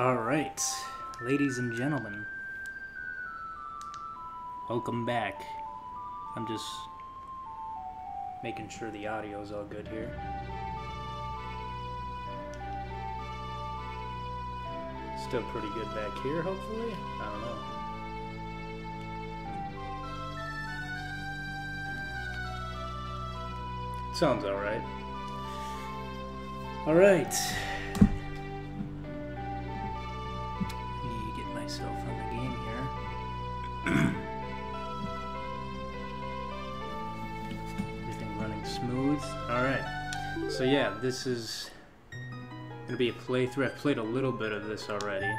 Alright, ladies and gentlemen, welcome back. I'm just making sure the audio is all good here. Still pretty good back here, hopefully? I don't know. Sounds alright. Alright. Myself on the game here. Everything running smooth. Alright. So yeah, this is gonna be a playthrough. I've played a little bit of this already.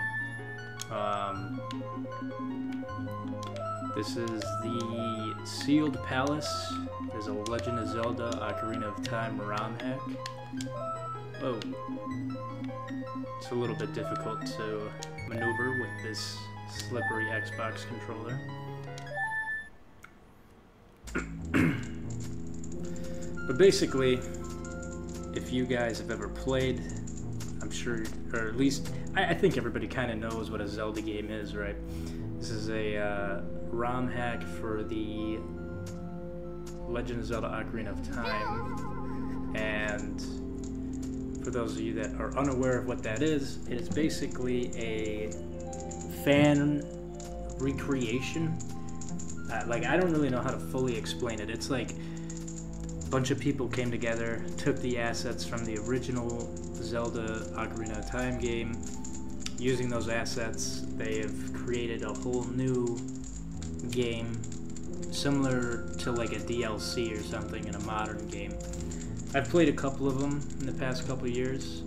This is the Sealed Palace. There's a Legend of Zelda Ocarina of Time Romhack. Oh. It's a little bit difficult to maneuver with this slippery Xbox controller. But basically, if you guys have ever played, I'm sure, or at least, I think everybody kind of knows what a Zelda game is, right? This is a ROM hack for the Legend of Zelda Ocarina of Time, and for those of you that are unaware of what that is, it is basically a fan recreation. Like, I don't really know how to fully explain it. It's like a bunch of people came together, took the assets from the original Zelda Ocarina of Time game. Using those assets, they have created a whole new game, similar to like a DLC or something in a modern game. I've played a couple of them in the past couple of years,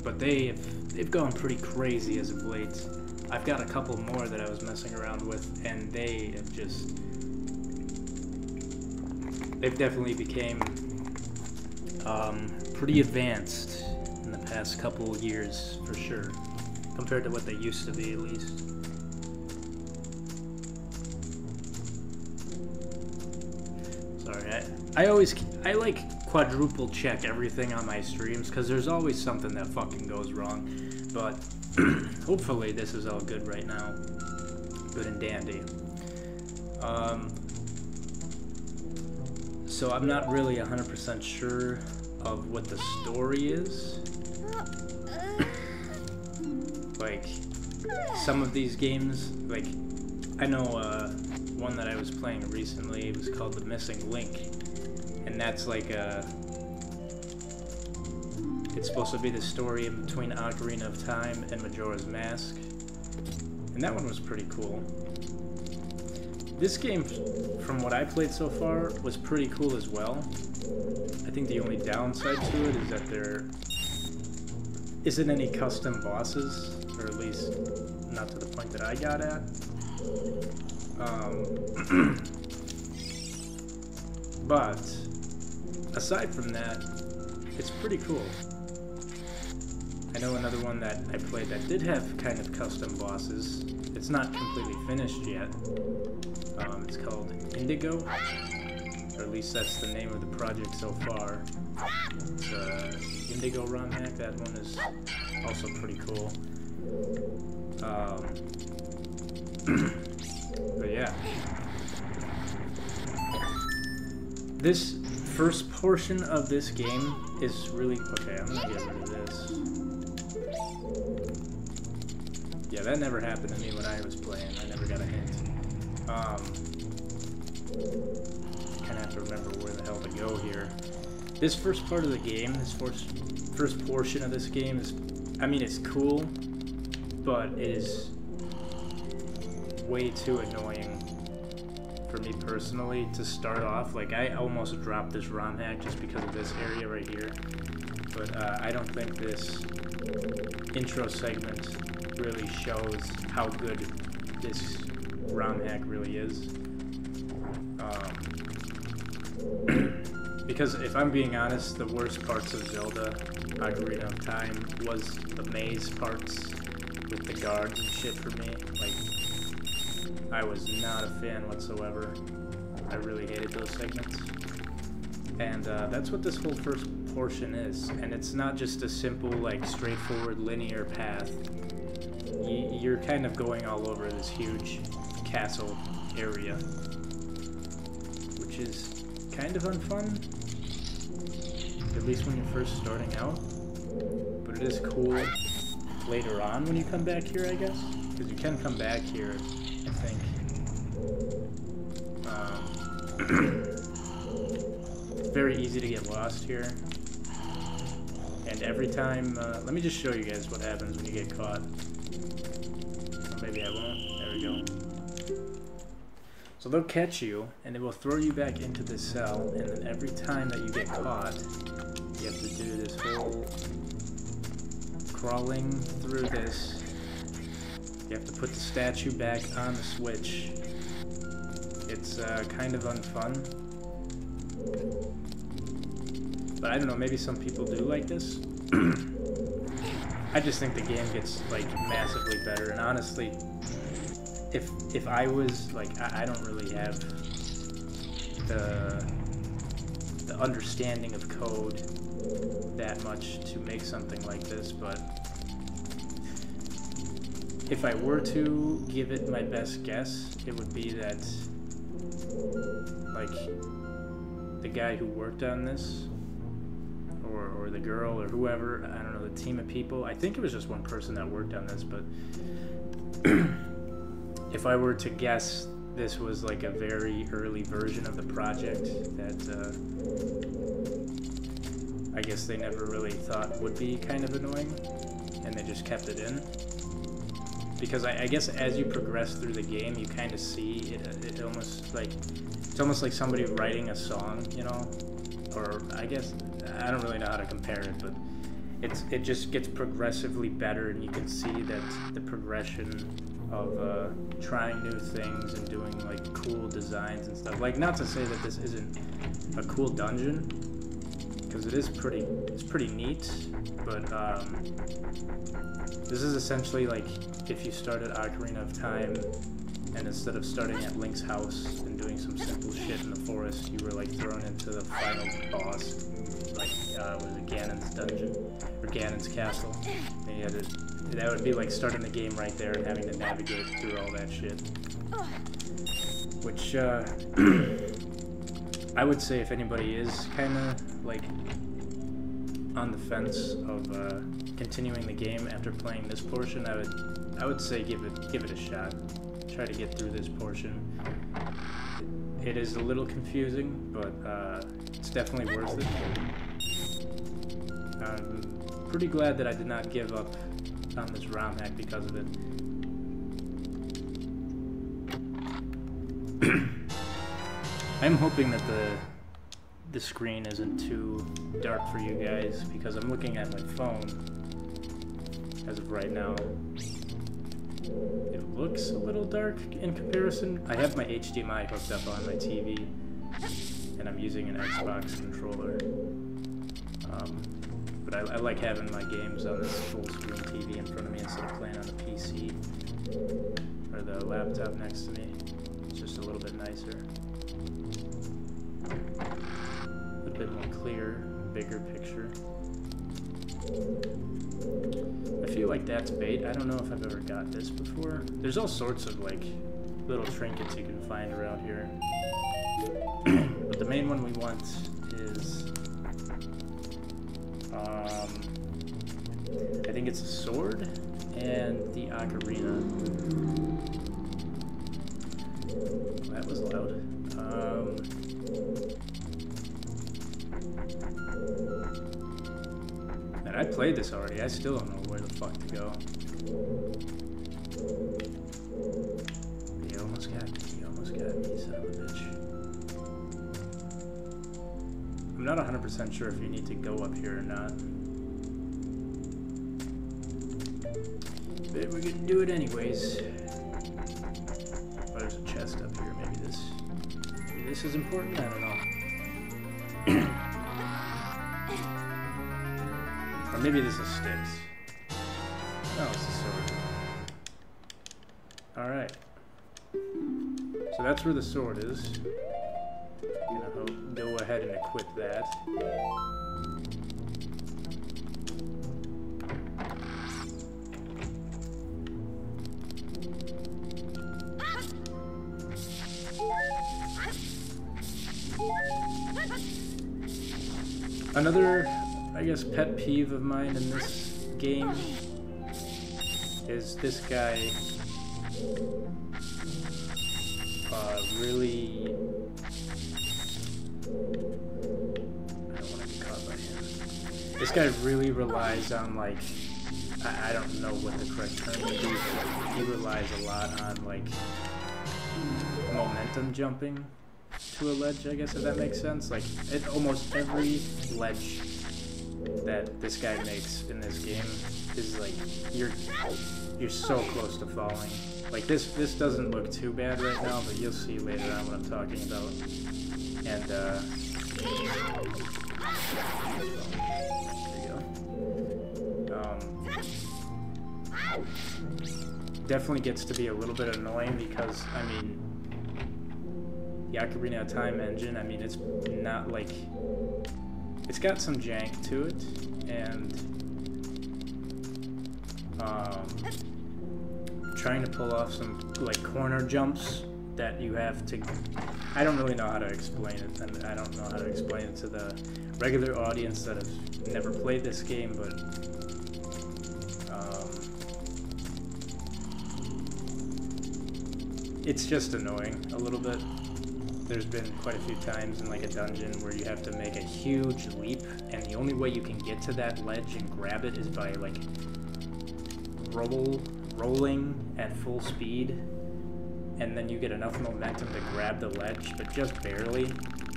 but they've gone pretty crazy as of late. I've got a couple more that I was messing around with, and they have just, they've definitely became pretty advanced in the past couple of years, for sure, compared to what they used to be, at least. I like quadruple check everything on my streams because there's always something that fucking goes wrong, but hopefully this is all good right now, good and dandy. So I'm not really 100% sure of what the story is. Like, some of these games, like, I know one that I was playing recently, it was called The Missing Link. And that's like it's supposed to be the story in between Ocarina of Time and Majora's Mask. And that one was pretty cool. This game, from what I played so far, was pretty cool as well. I think the only downside to it is that there isn't any custom bosses, or at least not to the point that I got at. But aside from that, it's pretty cool. I know another one that I played that did have kind of custom bosses. It's not completely finished yet. It's called Indigo, or at least that's the name of the project so far. It's Indigo Romhack. That one is also pretty cool. But yeah. This first portion of this game is really... Okay, I'm gonna get rid of this. Yeah, that never happened to me when I was playing. I never got a hint. Kinda have to remember where the hell to go here. This first part of the game, this first portion of this game is... I mean, it's cool, but it is way too annoying for me personally to start off. Like, I almost dropped this ROM hack just because of this area right here, but I don't think this intro segment really shows how good this ROM hack really is. Because if I'm being honest, the worst parts of Zelda Ocarina of Time was the maze parts with the guards and shit for me. Like, I was not a fan whatsoever. I really hated those segments. And that's what this whole first portion is. And it's not just a simple, like, straightforward linear path. You're kind of going all over this huge castle area, which is kind of unfun, at least when you're first starting out. But it is cool later on when you come back here, I guess, because you can come back here, I think. It's very easy to get lost here, and every time, let me just show you guys what happens when you get caught. Or maybe I won't. There we go. So they'll catch you, and they will throw you back into this cell, and then every time that you get caught, you have to do this whole crawling through this. You have to put the statue back on the switch. It's kind of unfun. But I don't know, maybe some people do like this. I just think the game gets, like, massively better, and honestly, if I was, like, I don't really have the understanding of code that much to make something like this, but if I were to give it my best guess, it would be that, like, the guy who worked on this, or the girl, or whoever, I don't know, the team of people, I think it was just one person that worked on this, but if I were to guess, this was like a very early version of the project that I guess they never really thought would be kind of annoying, and they just kept it in. Because I guess as you progress through the game, you kind of see it almost like, it's almost like somebody writing a song, you know? Or I guess, I don't really know how to compare it, but it just gets progressively better, and you can see that the progression of trying new things and doing, like, cool designs and stuff. Like, not to say that this isn't a cool dungeon, because it's pretty neat, but this is essentially like if you started Ocarina of Time, and instead of starting at Link's house and doing some simple shit in the forest, you were, like, thrown into the final boss, like, was it Ganon's dungeon, or Ganon's castle, and you had to, that would be like starting the game right there and having to navigate through all that shit. Which, I would say if anybody is kind of, like, on the fence of continuing the game after playing this portion, I would say give it a shot. Try to get through this portion. It is a little confusing, but it's definitely worth it. I'm pretty glad that I did not give up on this Romhack because of it. I'm hoping that the screen isn't too dark for you guys, because I'm looking at my phone as of right now. It looks a little dark in comparison. I have my HDMI hooked up on my TV, and I'm using an Xbox controller. But I like having my games on this full screen TV in front of me instead of playing on the PC or the laptop next to me. It's just a little bit nicer. A little bit more clear, bigger picture. I feel like that's bait. I don't know if I've ever got this before. There's all sorts of, like, little trinkets you can find around here. But the main one we want is, I think it's a sword and the ocarina. That was loud. And I played this already. I still don't know where the fuck to go. You almost got me, son of a bitch. I'm not 100% sure if you need to go up here or not. But we're gonna do it anyways. Oh, there's a chest up here. Maybe this is important? I don't know. Or maybe this is sticks. No, it's a sword. Alright. So that's where the sword is. I'm gonna go ahead and equip that. Another, I guess, pet peeve of mine in this game is this guy really... I don't want to get caught by him. This guy really relies on, like, I don't know what the correct term would be, but he relies a lot on, like, momentum jumping to a ledge, I guess, if that makes sense. Like, almost every ledge that this guy makes in this game is like, you're so close to falling. Like, this doesn't look too bad right now, but you'll see later on what I'm talking about. And, there you go. Definitely gets to be a little bit annoying because, I mean, the Ocarina of Time engine, I mean, it's not like... It's got some jank to it, and trying to pull off some, like, corner jumps that you have to... I don't really know how to explain it, and I don't know how to explain it to the regular audience that have never played this game, but... it's just annoying a little bit. There's been quite a few times in, like, a dungeon where you have to make a huge leap, and the only way you can get to that ledge and grab it is by, like, rolling at full speed, and then you get enough momentum to grab the ledge, but just barely.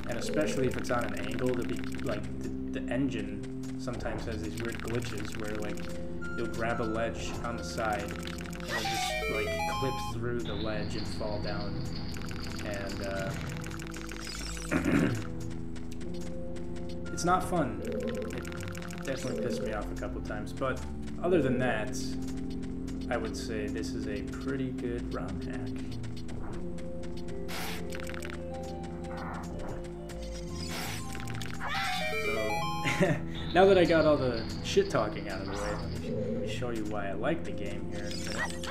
And especially if it's on an angle, to be like, the engine sometimes has these weird glitches where, like, you'll grab a ledge on the side, and it'll just, like, clip through the ledge and fall down. And it's not fun. It definitely pissed me off a couple times, but other than that, I would say this is a pretty good ROM hack. So, now that I got all the shit talking out of the way, let me show you why I like the game here in a minute.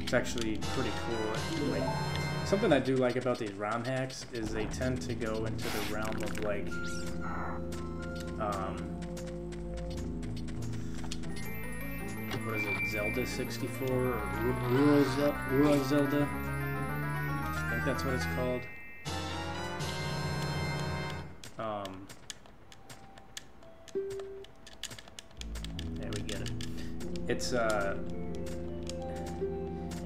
It's actually pretty cool. Like, something I do like about these ROM hacks is they tend to go into the realm of, like, what is it, Zelda 64 or Rural Zelda? I think that's what it's called. There we get it. It's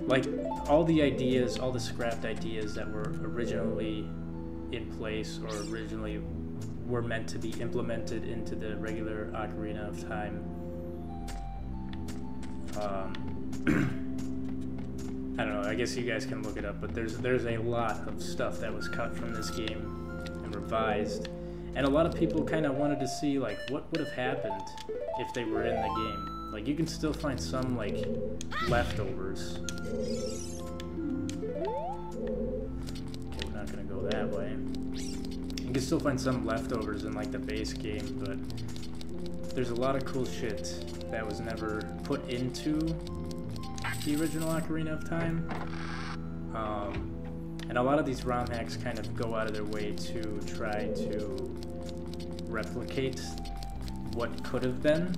like, all the ideas, all the scrapped ideas that were originally in place or originally were meant to be implemented into the regular Ocarina of Time. I don't know, I guess you guys can look it up, but there's a lot of stuff that was cut from this game and revised. And a lot of people kind of wanted to see, like, what would have happened if they were in the game. Like, you can still find some, like, leftovers. Okay, we're not gonna go that way. You can still find some leftovers in, like, the base game, but there's a lot of cool shit that was never put into the original Ocarina of Time. And a lot of these ROM hacks kind of go out of their way to try to replicate what could have been.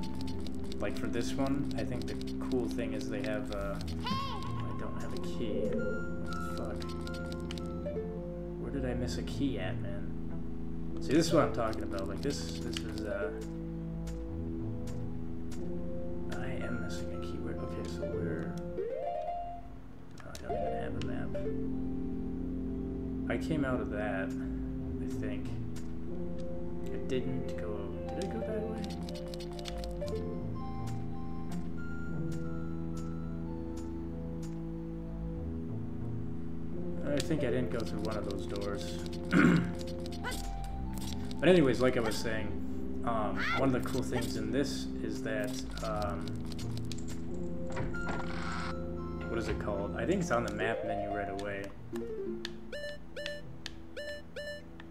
Like, for this one, I think the cool thing is they have, I don't have a key. What the fuck? Where did I miss a key at, man? See, this is what I'm talking about. Like, this is, I am missing a key. Where? Okay, so where? No, I don't even have a map. I came out of that, I think. I didn't go... Did I go that way? I think I didn't go through one of those doors. But anyways, like I was saying, one of the cool things in this is that, what is it called? I think it's on the map menu right away.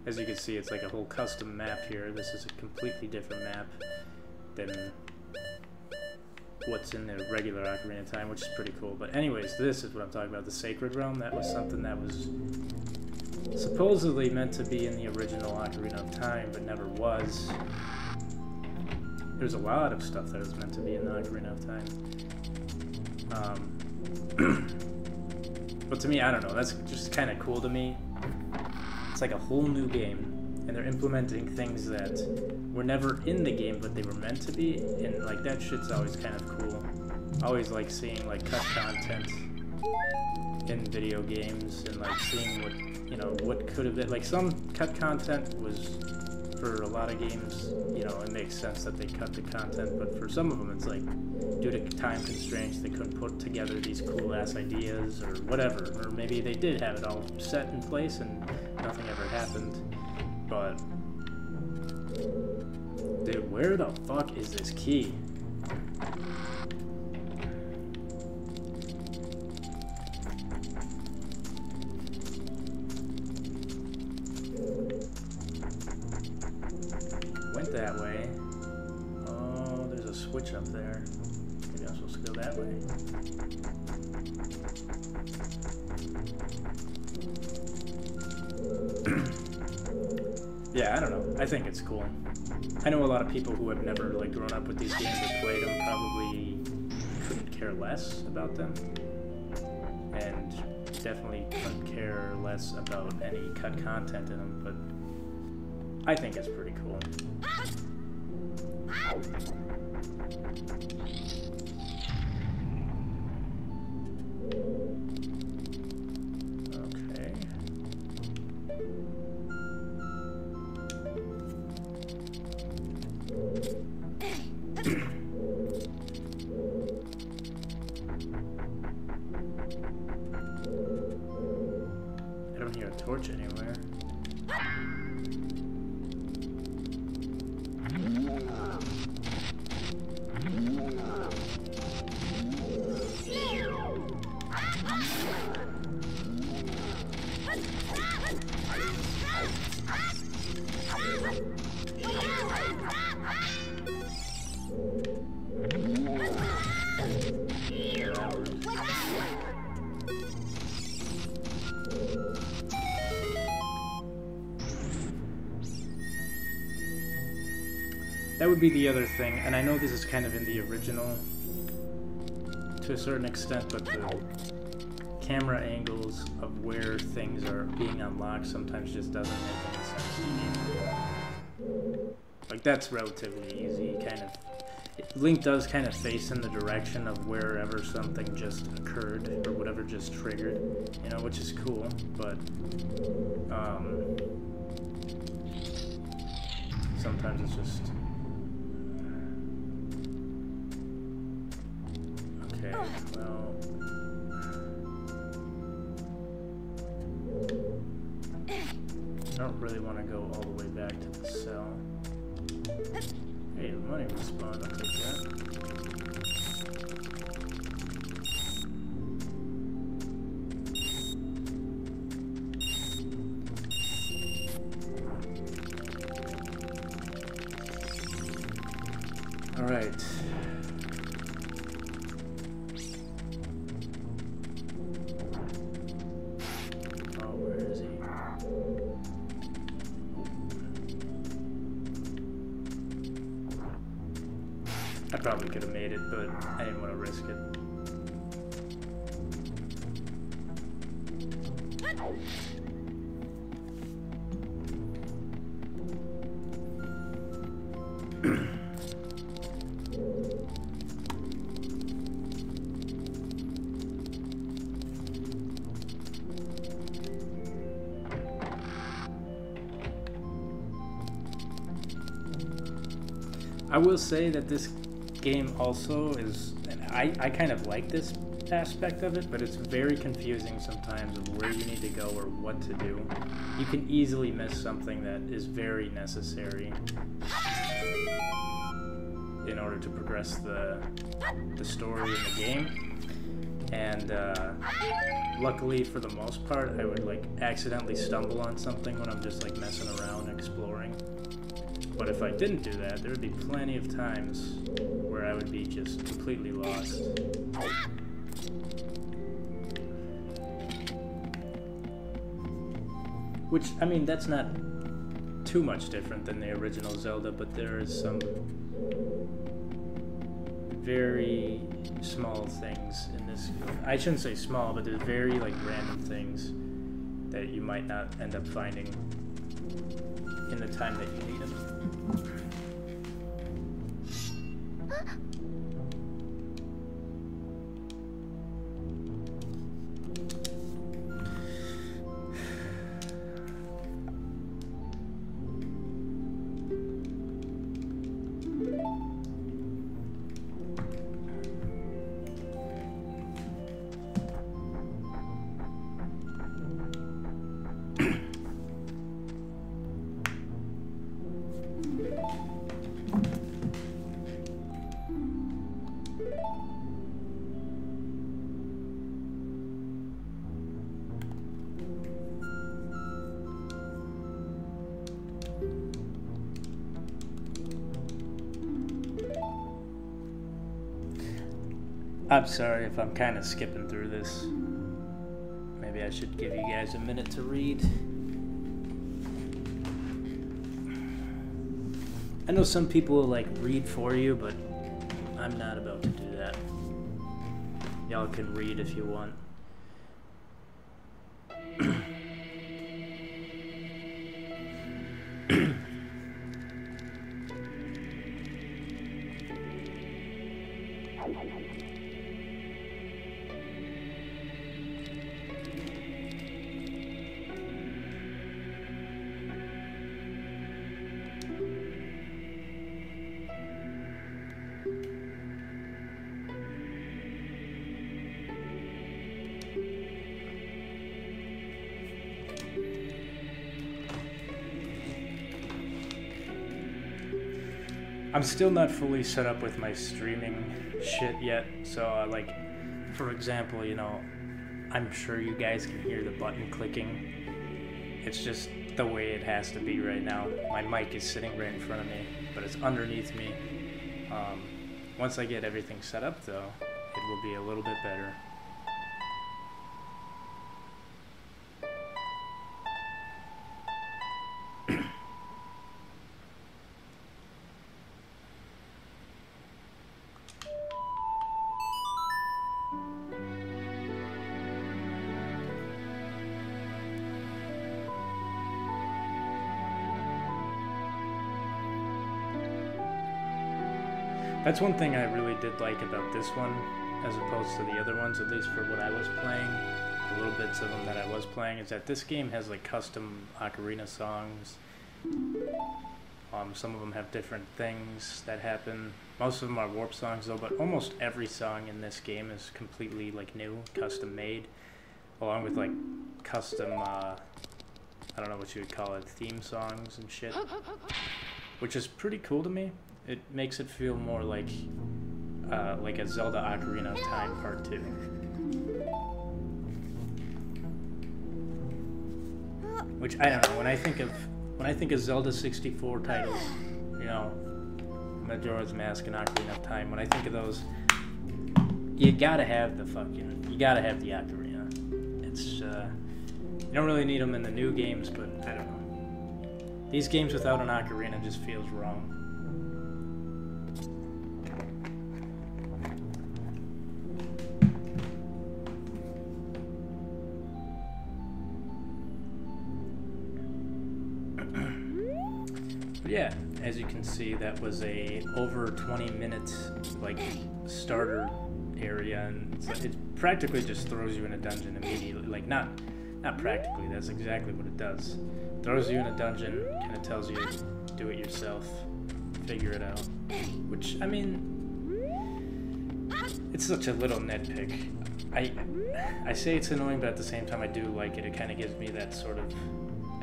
As you can see, it's like a whole custom map here. This is a completely different map than what's in the regular Ocarina of Time, which is pretty cool. But anyways, this is what I'm talking about, the Sacred Realm. That was something that was supposedly meant to be in the original Ocarina of Time, but never was. There's a lot of stuff that was meant to be in the Ocarina of Time. But to me, I don't know, that's just kind of cool to me. It's like a whole new game, and they're implementing things that were never in the game, but they were meant to be, and like that shit's always kind of cool. I always like seeing like cut content in video games, and like seeing what, you know, what could have been. Like some cut content was, for a lot of games, you know, it makes sense that they cut the content, but for some of them it's like, due to time constraints, they couldn't put together these cool ass ideas or whatever, or maybe they did have it all set in place and nothing ever happened. But dude, where the fuck is this key? Went that way. Oh, there's a switch up there. Maybe I'm supposed to go that way. Yeah, I don't know. I think it's cool. I know a lot of people who have never like grown up with these games or played them probably couldn't care less about them, and definitely couldn't care less about any cut content in them, but I think it's pretty cool. Okay. I don't hear a torch anywhere. That would be the other thing, and I know this is kind of in the original to a certain extent, but the camera angles of where things are being unlocked sometimes just doesn't make any sense to me. Like, that's relatively easy, kind of. Link does kind of face in the direction of wherever something just occurred, or whatever just triggered, you know, which is cool, but sometimes it's just... Okay, well... I don't really want to go all the way back to the cell. Hey, the money respawned, I'll take that. Alright. I probably could have made it, but I didn't want to risk it. I will say that this game also is, and I kind of like this aspect of it, but it's very confusing sometimes of where you need to go or what to do. You can easily miss something that is very necessary in order to progress the story in the game, and luckily, for the most part, I would like accidentally stumble on something when I'm just like messing around exploring. But if I didn't do that, there would be plenty of times where I would be just completely lost. Which, I mean, that's not too much different than the original Zelda, but there is some very small things in this. I shouldn't say small, but there's very like random things that you might not end up finding in the time that you need them. I'm sorry if I'm kind of skipping through this. Maybe I should give you guys a minute to read. I know some people will like read for you, but I'm not about to do that. Y'all can read if you want. I'm still not fully set up with my streaming shit yet, so like, for example, you know, I'm sure you guys can hear the button clicking. It's just the way it has to be right now. My mic is sitting right in front of me, but it's underneath me. Once I get everything set up though, it will be a little bit better. That's one thing I really did like about this one, as opposed to the other ones, at least for what I was playing, the little bits of them that I was playing, is that this game has like custom ocarina songs. Some of them have different things that happen. Most of them are warp songs though, but almost every song in this game is completely like new, custom made, along with like custom, I don't know what you would call it, theme songs and shit, which is pretty cool to me. It makes it feel more like a Zelda Ocarina of Time Part 2. Which I don't know. When I think of Zelda 64 titles, you know, Majora's Mask and Ocarina of Time. When I think of those, you gotta have the ocarina. It's you don't really need them in the new games, but I don't know. These games without an ocarina just feels wrong. But yeah, as you can see, that was a over 20-minute like starter area, and it practically just throws you in a dungeon immediately. Like not practically, that's exactly what it does. Throws you in a dungeon, kind of tells you do it yourself, figure it out. Which, I mean, it's such a little nitpick. I say it's annoying, but at the same time I do like it. It kind of gives me that sort of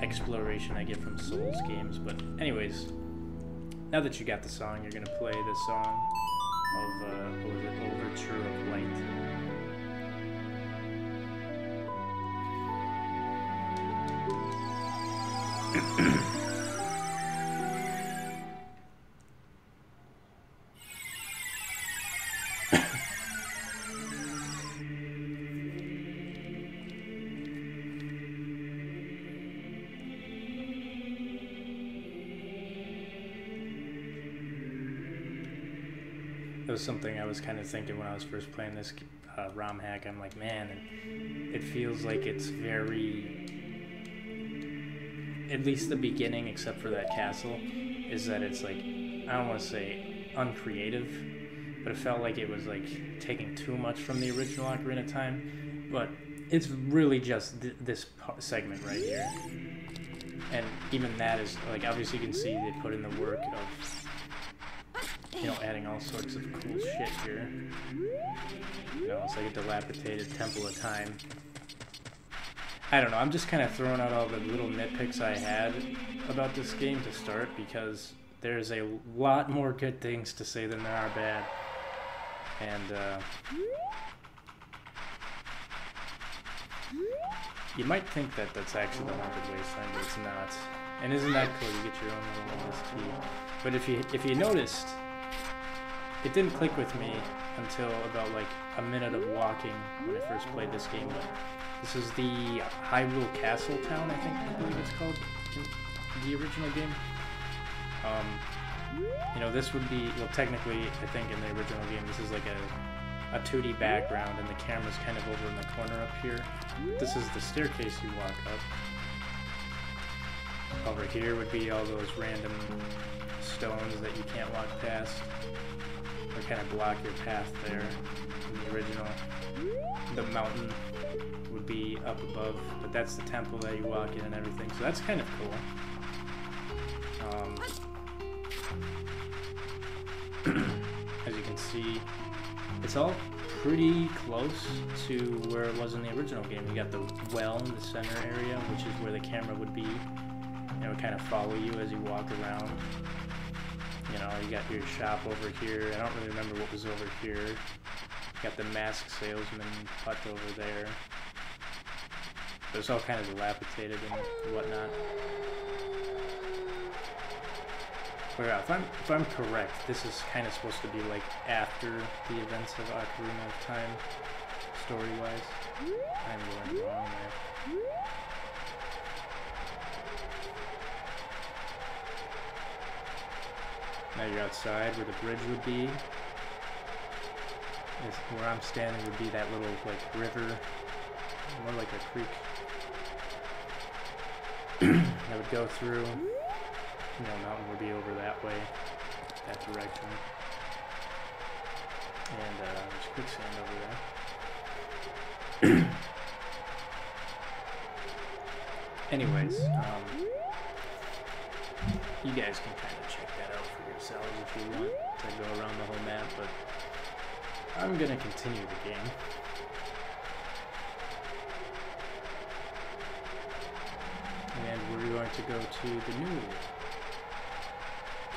exploration I get from Souls games. But anyways, now that you got the song, you're gonna play the song of what was it, Overture of Light. It was something I was kind of thinking when I was first playing this Romhack. I'm like, man, it feels like it's very, at least the beginning, except for that castle, is that it's like, I don't want to say uncreative, but it felt like it was like taking too much from the original Ocarina of Time. But it's really just this segment right here. And even that is, like, obviously you can see they put in the work of, you know, adding all sorts of cool shit here. You know, it's like a dilapidated Temple of Time. I don't know, I'm just kind of throwing out all the little nitpicks I had about this game to start, because there's a lot more good things to say than there are bad. And, you might think that that's actually the Haunted Wasteland, but it's not. And isn't that cool? You get your own little OST. But if you noticed, it didn't click with me until about like a minute of walking when I first played this game. But this is the Hyrule Castle Town, I believe it's called in the original game. You know, this would be, well, technically, I think in the original game, this is like a 2D background, and the camera's kind of over in the corner up here. This is the staircase you walk up. Over here would be all those random stones that you can't walk past. They kind of block your path there in the original. The mountain would be up above, but that's the temple that you walk in and everything, so that's kind of cool. As you can see, it's all pretty close to where it was in the original game. You got the well in the center area, which is where the camera would be. You know, kind of follow you as you walk around. You know, you got your shop over here. I don't really remember what was over here. You got the mask salesman hut over there. But it's all kind of dilapidated and whatnot. But yeah, if I'm correct, this is kind of supposed to be like after the events of Ocarina of Time, story-wise. I'm going wrong there. Now you're outside where the bridge would be. Where I'm standing would be that little like river, more like a creek that would go through. You know, mountain would be over that way, that direction. And there's quicksand over there. Anyways, you guys can kind of check that out for yourselves if you want to go around the whole map, but I'm gonna continue the game. And we're going to go to the new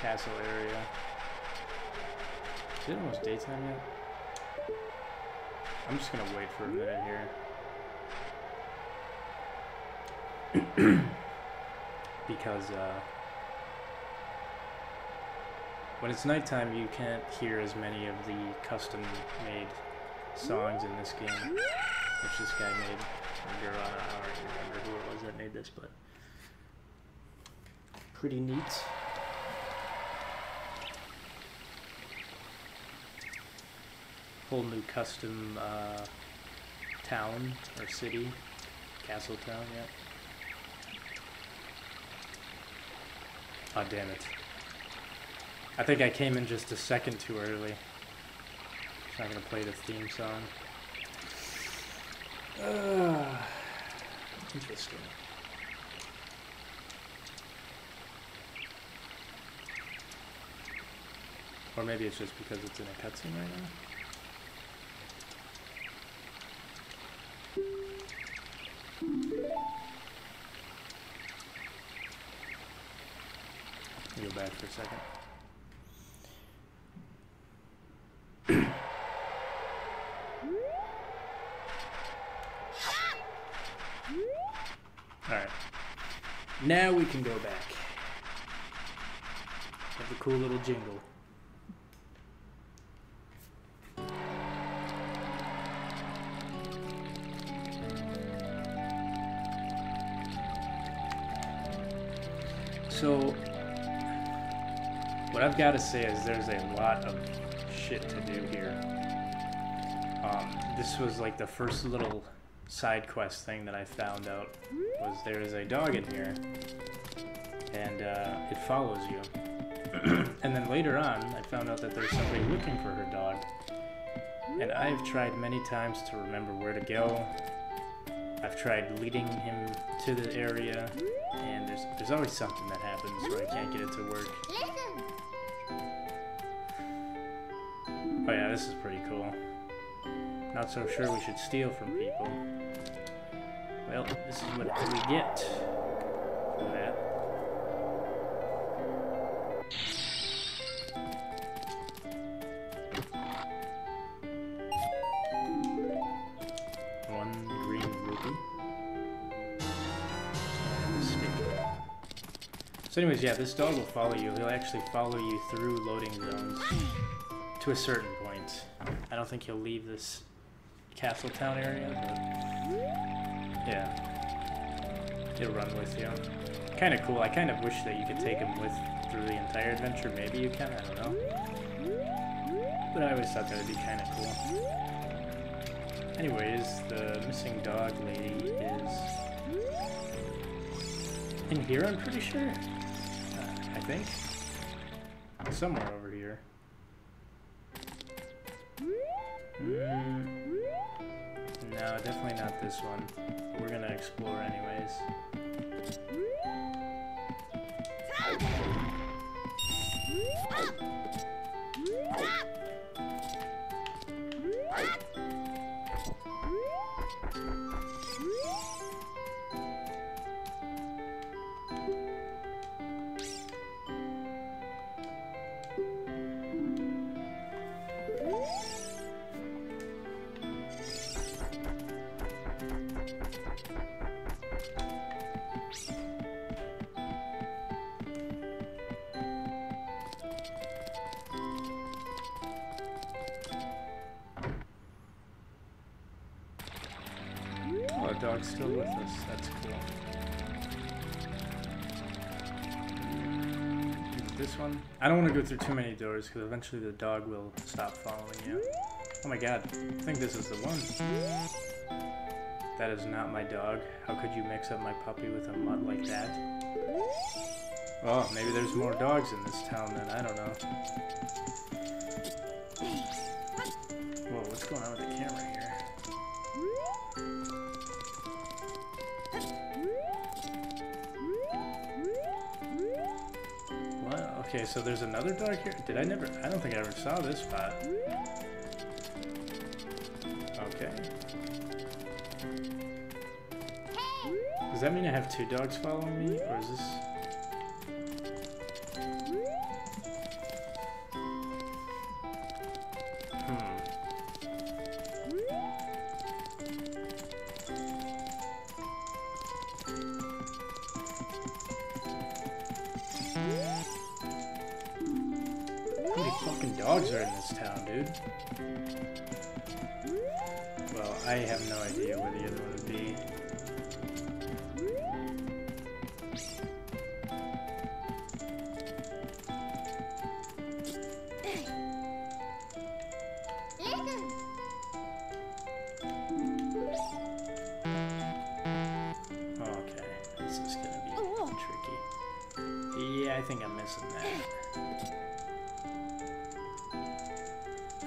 castle area. Is it almost daytime yet? I'm just gonna wait for a minute here. Because when it's nighttime, you can't hear as many of the custom-made songs in this game, which this guy made. I don't remember who it was that made this, but pretty neat. Whole new custom town or city, castle town, yeah. Oh, damn it. I think I came in just a second too early. It's not gonna play the theme song. Interesting. Or maybe it's just because it's in a cutscene right now. Go back for a second. Alright. Now we can go back. Have a cool little jingle. So, what I've got to say is there's a lot of shit to do here. This was like the first little side quest thing that I found out, was there is a dog in here, and it follows you. And then later on, I found out that there's somebody looking for her dog, and I've tried many times to remember where to go. I've tried leading him to the area, and there's always something that happens where I can't get it to work. Oh yeah, this is pretty cool. Not so sure we should steal from people. Well, this is what we get for that. One green rupee. And a stick. So anyways, yeah, this dog will follow you. He'll actually follow you through loading zones to a certain point. I don't think he'll leave this Castle Town area, but yeah, he'll run with you. Kind of cool. I kind of wish that you could take him with through the entire adventure. Maybe you can, I don't know. But I always thought that would be kind of cool. Anyways, the missing dog lady is in here, I'm pretty sure. I think. Somewhere over here. No, definitely not this one. We're gonna explore anyways. Oh, the dog's still with us. That's cool. Is it this one? I don't want to go through too many doors because eventually the dog will stop following you. Oh my god, I think this is the one. That is not my dog. How could you mix up my puppy with a mutt like that? Oh, maybe there's more dogs in this town then, I don't know. Whoa, what's going on with the camera here? What? Okay, so there's another dog here? I don't think I ever saw this spot. Okay. Does that mean I have two dogs following me, or is this... How many fucking dogs are in this town, dude? Well, I have no idea where the other one would be. Okay, this is gonna be tricky. Yeah, I think I'm missing that.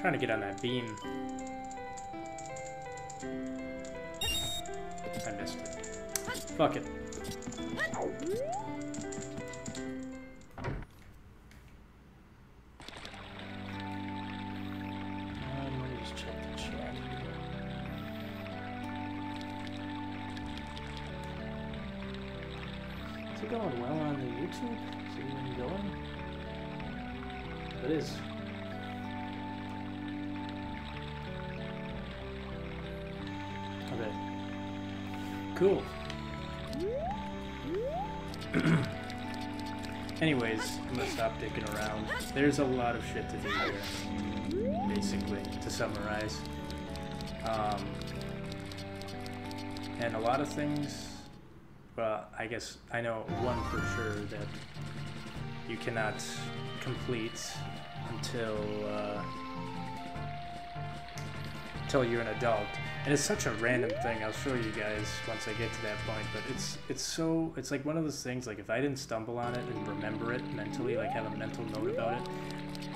Trying to get on that beam. I missed it. Fuck it. Let me just check the chat here. Is it going well on the YouTube? Is it even going? It is. Okay. Cool. Anyways, I'm gonna stop dicking around. There's a lot of shit to do here, basically, to summarize. And a lot of things, well, I guess I know one for sure that you cannot complete until you're an adult. And it's such a random thing. I'll show you guys once I get to that point, but it's like one of those things, like if I didn't stumble on it and remember it mentally, like have a mental note about it,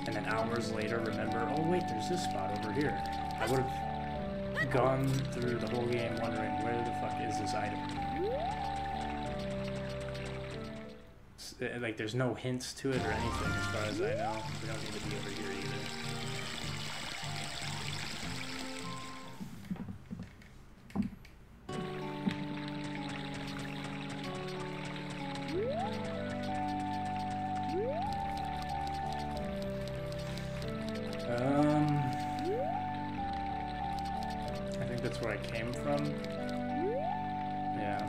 and then hours later remember, oh wait, there's this spot over here, I would have gone through the whole game wondering, where the fuck is this item? Like there's no hints to it or anything as far as I know. We don't need to be over here either. I think that's where I came from. Yeah.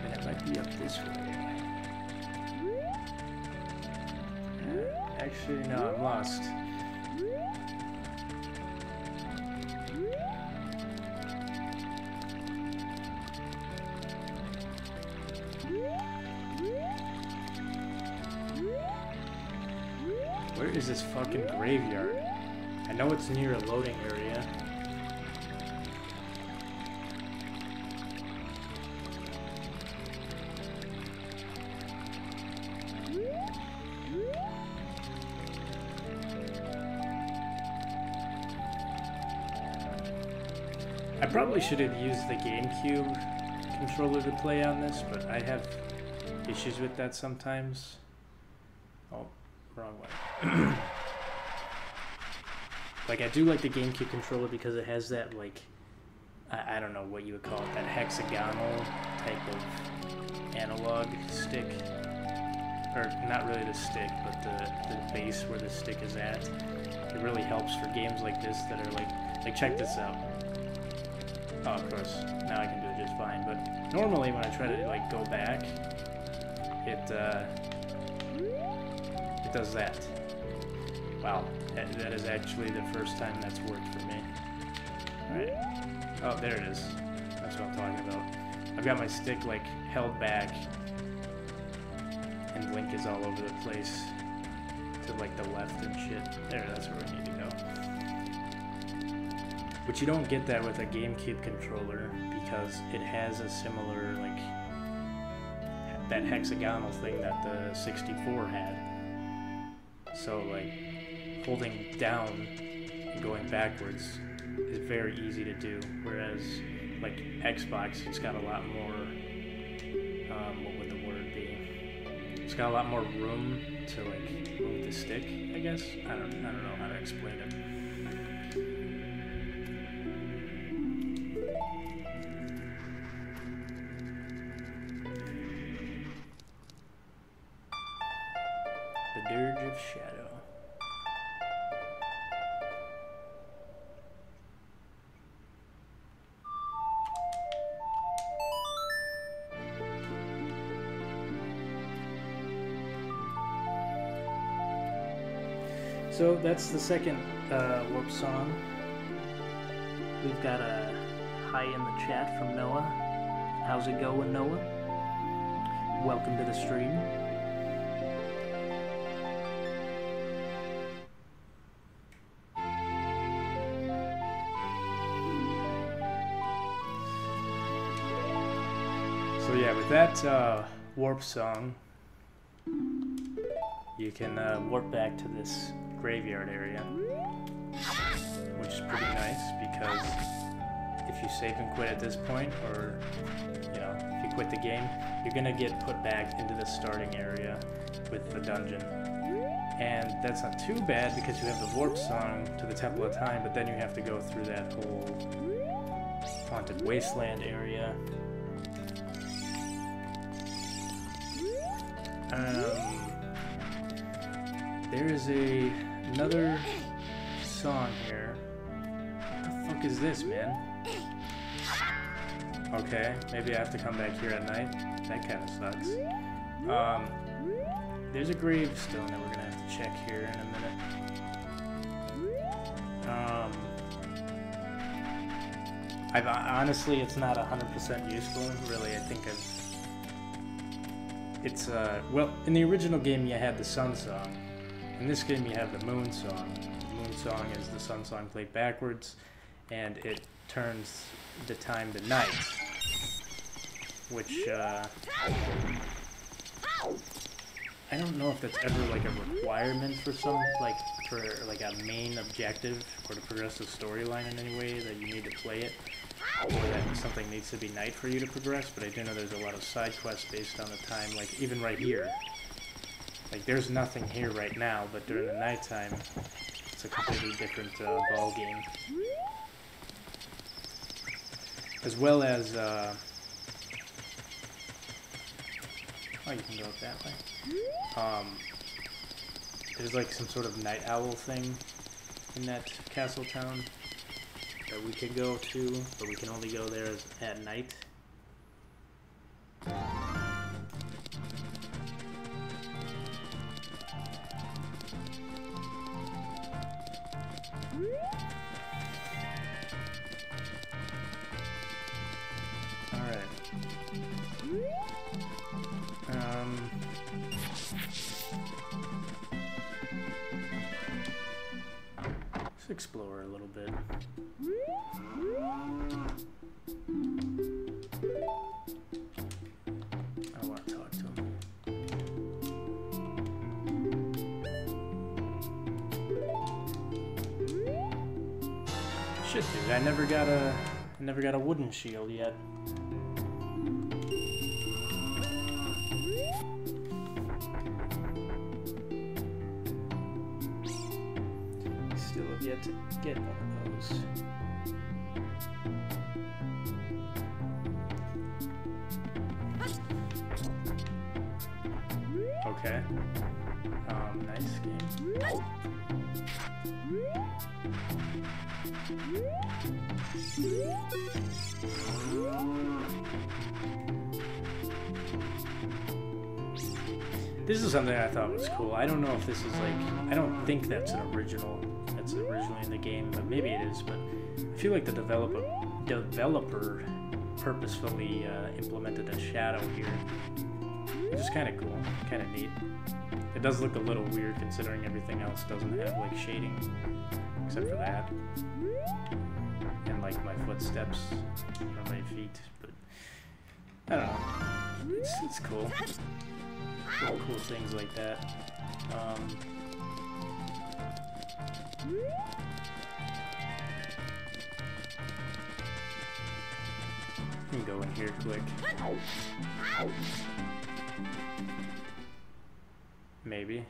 And it might be up this way. Actually, no, I'm lost. Where is this fucking graveyard? I know it's near a loading area. I probably should have used the GameCube controller to play on this, but I have issues with that sometimes. Oh, wrong way. Like, I do like the GameCube controller because it has that, like, I don't know what you would call it, that hexagonal type of analog stick. Or, not really the stick, but the base where the stick is at. It really helps for games like this that are like check this out. Oh, of course, now I can do it just fine, but normally when I try to, like, go back, it does that. Wow, that is actually the first time that's worked for me. Alright. Oh, there it is. That's what I'm talking about. I've got my stick, like, held back, and Link is all over the place to, like, the left and shit. There, that's where we need to go. But you don't get that with a GameCube controller because it has a similar, like, that hexagonal thing that the 64 had. So, like, holding down and going backwards is very easy to do, whereas, like, Xbox, it's got a lot more, what would the word be? It's got a lot more room to, like, move the stick, I guess? I don't know how to explain it. The Dirge of Shadow. So that's the second warp song. We've got a hi in the chat from Noah. How's it going, Noah? Welcome to the stream. So yeah, with that warp song, you can warp back to this graveyard area, which is pretty nice because if you save and quit at this point, or you know, if you quit the game, you're gonna get put back into the starting area with the dungeon. And that's not too bad because you have the warp song to the Temple of Time, but then you have to go through that whole haunted wasteland area. There is another song here. What the fuck is this, man? Okay, maybe I have to come back here at night. That kind of sucks. There's a gravestone that we're gonna have to check here in a minute. Honestly, it's not 100% useful. Really, I think it's well, in the original game you had the sun song. In this game you have the moon song. The moon song is the sun song played backwards, and it turns the time to night, which I don't know if that's ever like a requirement for a main objective or to progress the storyline in any way that you need to play it, or that something needs to be night for you to progress, but I do know there's a lot of side quests based on the time, like even right here. Like there's nothing here right now, but during the nighttime, it's a completely different ball game. As well as, oh, you can go up that way. There's like some sort of night owl thing in that castle town that we could go to, but we can only go there at night. Alright. Let's explore a little bit. I want to talk to him. Shit, dude, I never got a wooden shield yet. Still have yet to get one of those. Okay. Nice game. This is something I thought was cool. I don't know if this is like, I don't think that's an original, that's originally in the game, but maybe it is, but I feel like the developer purposefully implemented a shadow here, which is kind of cool, kind of neat. It does look a little weird considering everything else doesn't have like shading, except for that, and like my footsteps or my feet, but I don't know, it's cool. Cool things like that. You can go in here quick. Maybe.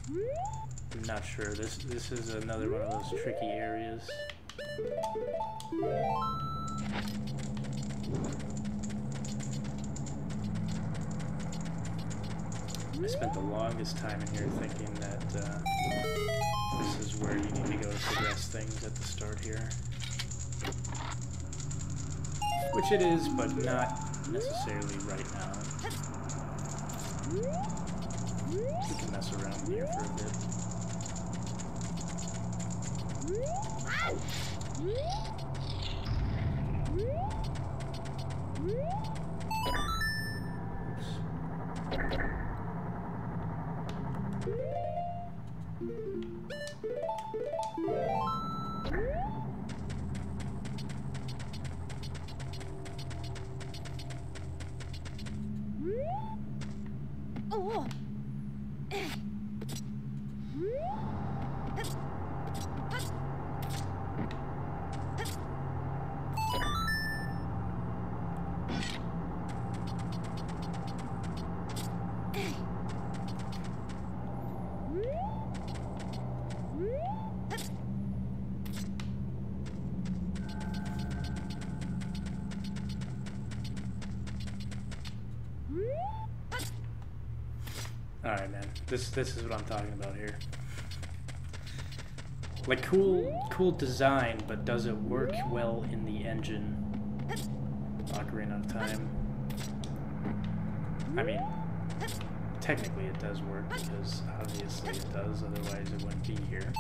I'm not sure. This is another one of those tricky areas. I spent the longest time in here thinking that this is where you need to go to progress things at the start here. Which it is, but not necessarily right now. We can mess around here for a bit. Oh. This is what I'm talking about here. Like cool design, but does it work well in the engine? Ocarina of Time. I mean, technically it does work because obviously it does, otherwise it wouldn't be here.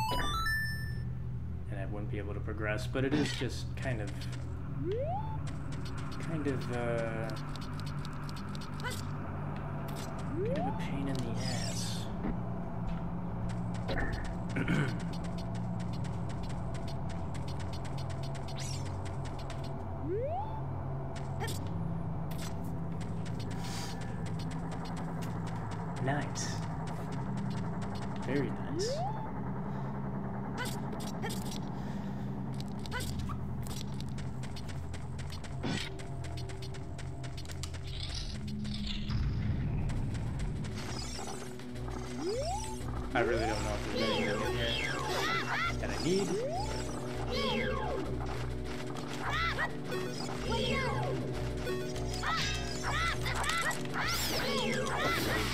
And I wouldn't be able to progress, but it is just kind of a pain in the ass. Nice. Very nice. I really don't know if there's anything in here that I need.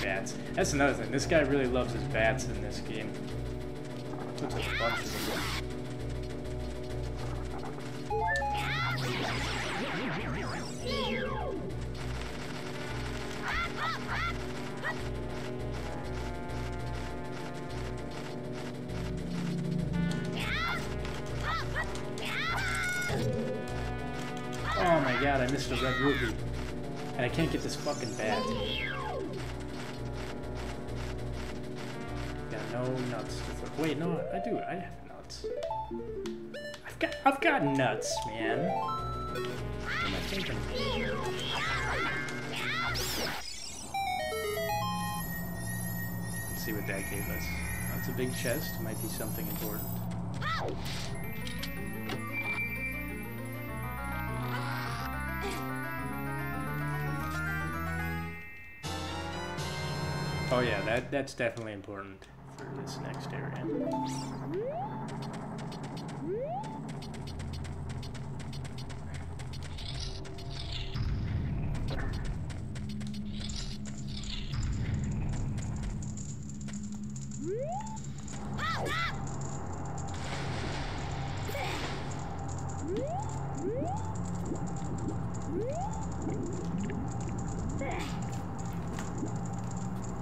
Bats. That's another thing. This guy really loves his bats in this game. Looks like a bunch of them. Oh my god, I missed a red ruby. And I can't get this fucking bat. Got no nuts to throw. Wait, no, I do. I have nuts. I've got nuts, man. What am I thinking? Let's see what that gave us. That's a big chest. Might be something important. Oh yeah, that's definitely important for this next area.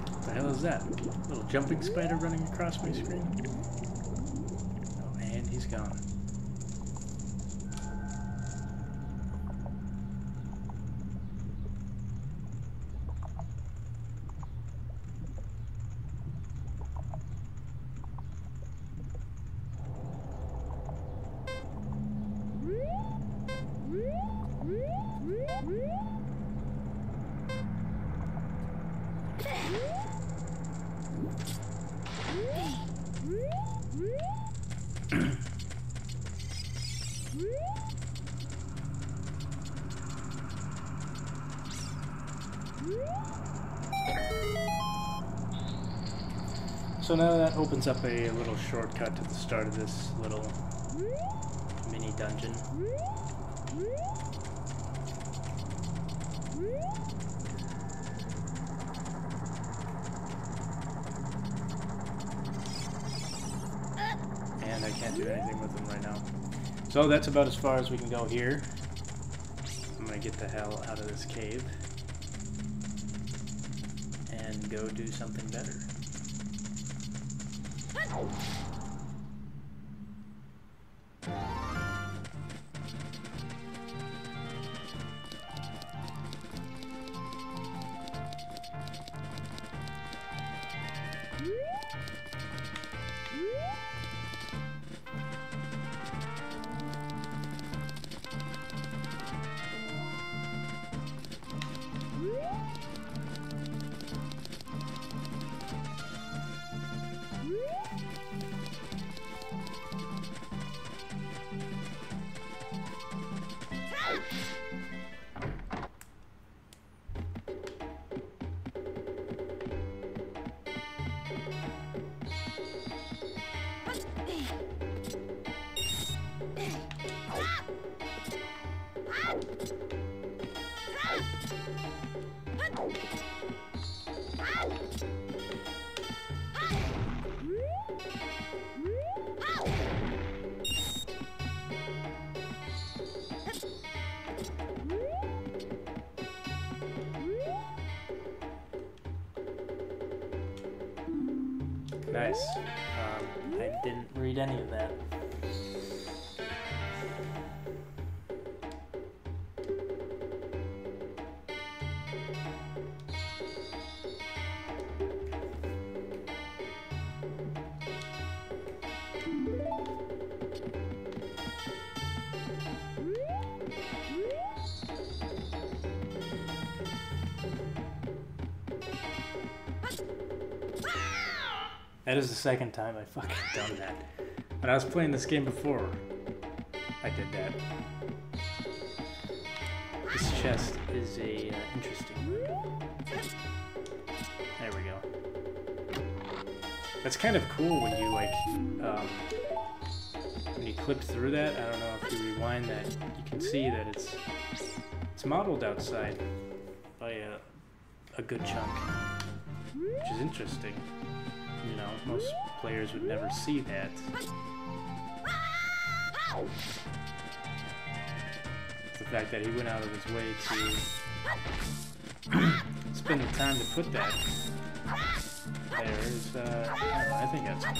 What the hell is that? A little jumping spider running across my screen? Oh, and he's gone. So now that opens up a little shortcut to the start of this little mini dungeon. And I can't do anything with them right now. So that's about as far as we can go here. I'm gonna get the hell out of this cave and go do something better. Nice. I didn't read any of that. That is the second time I fucking done that. When I was playing this game before, I did that. This chest is a interesting. There we go. That's kind of cool when you like when you clip through that. I don't know if you rewind that, you can see that it's modeled outside by a good chunk, which is interesting. You know, most players would never see that. The fact that he went out of his way to spend the time to put that there is, I don't know, I think that's cool.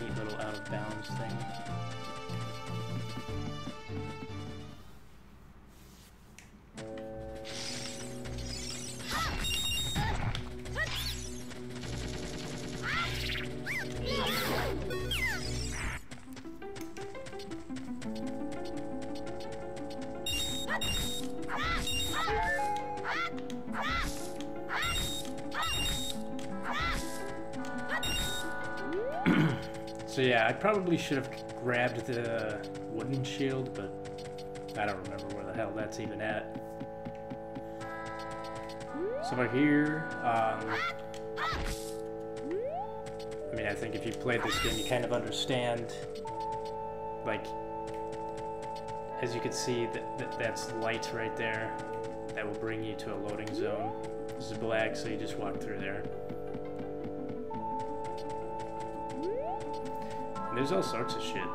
Neat little out of bounds thing. So yeah, I probably should have grabbed the wooden shield, but I don't remember where the hell that's even at. So over here, I mean, I think if you played this game, you kind of understand, like, as you can see, that's light right there. That will bring you to a loading zone. This is black, so you just walk through there. And there's all sorts of shit.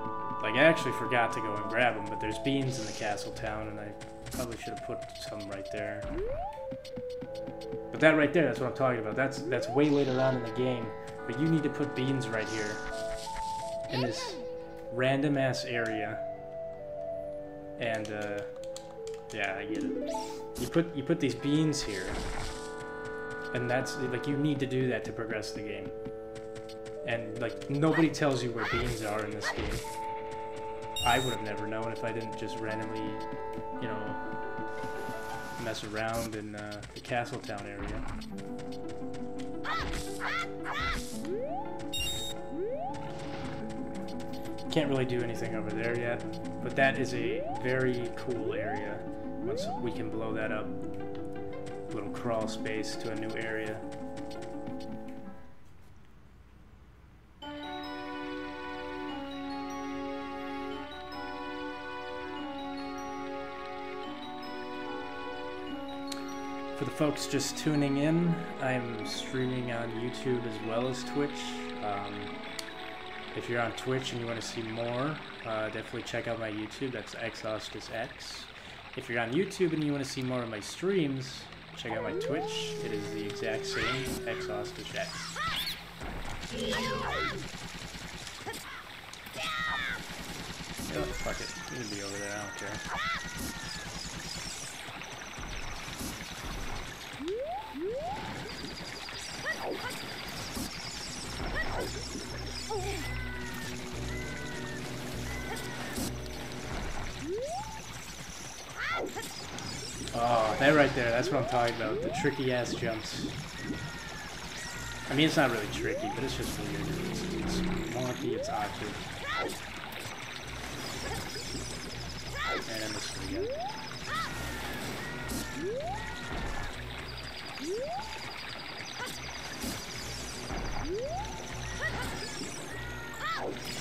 Like, I actually forgot to go and grab them, but there's beans in the castle town, and I probably should have put some right there. But that right there, that's what I'm talking about. That's way later on in the game. But you need to put beans right here. In this random-ass area. And, yeah, I get it. You put these beans here. And that's, like, you need to do that to progress the game. And, like, nobody tells you where beans are in this game. I would have never known if I didn't just randomly, you know, mess around in the Castletown area. Can't really do anything over there yet, but that is a very cool area. Once we can blow that up, little crawl space to a new area. For the folks just tuning in, I'm streaming on YouTube as well as Twitch. If you're on Twitch and you want to see more, definitely check out my YouTube. That's xAustishx. If you're on YouTube and you want to see more of my streams, check out my Twitch. It is the exact same, xAustishx. Oh, fuck it. You can be over there, I don't care. Oh, that right there, that's what I'm talking about. The tricky ass jumps. I mean, it's not really tricky, but it's just weird. It's wonky, it's awkward. And then this one again.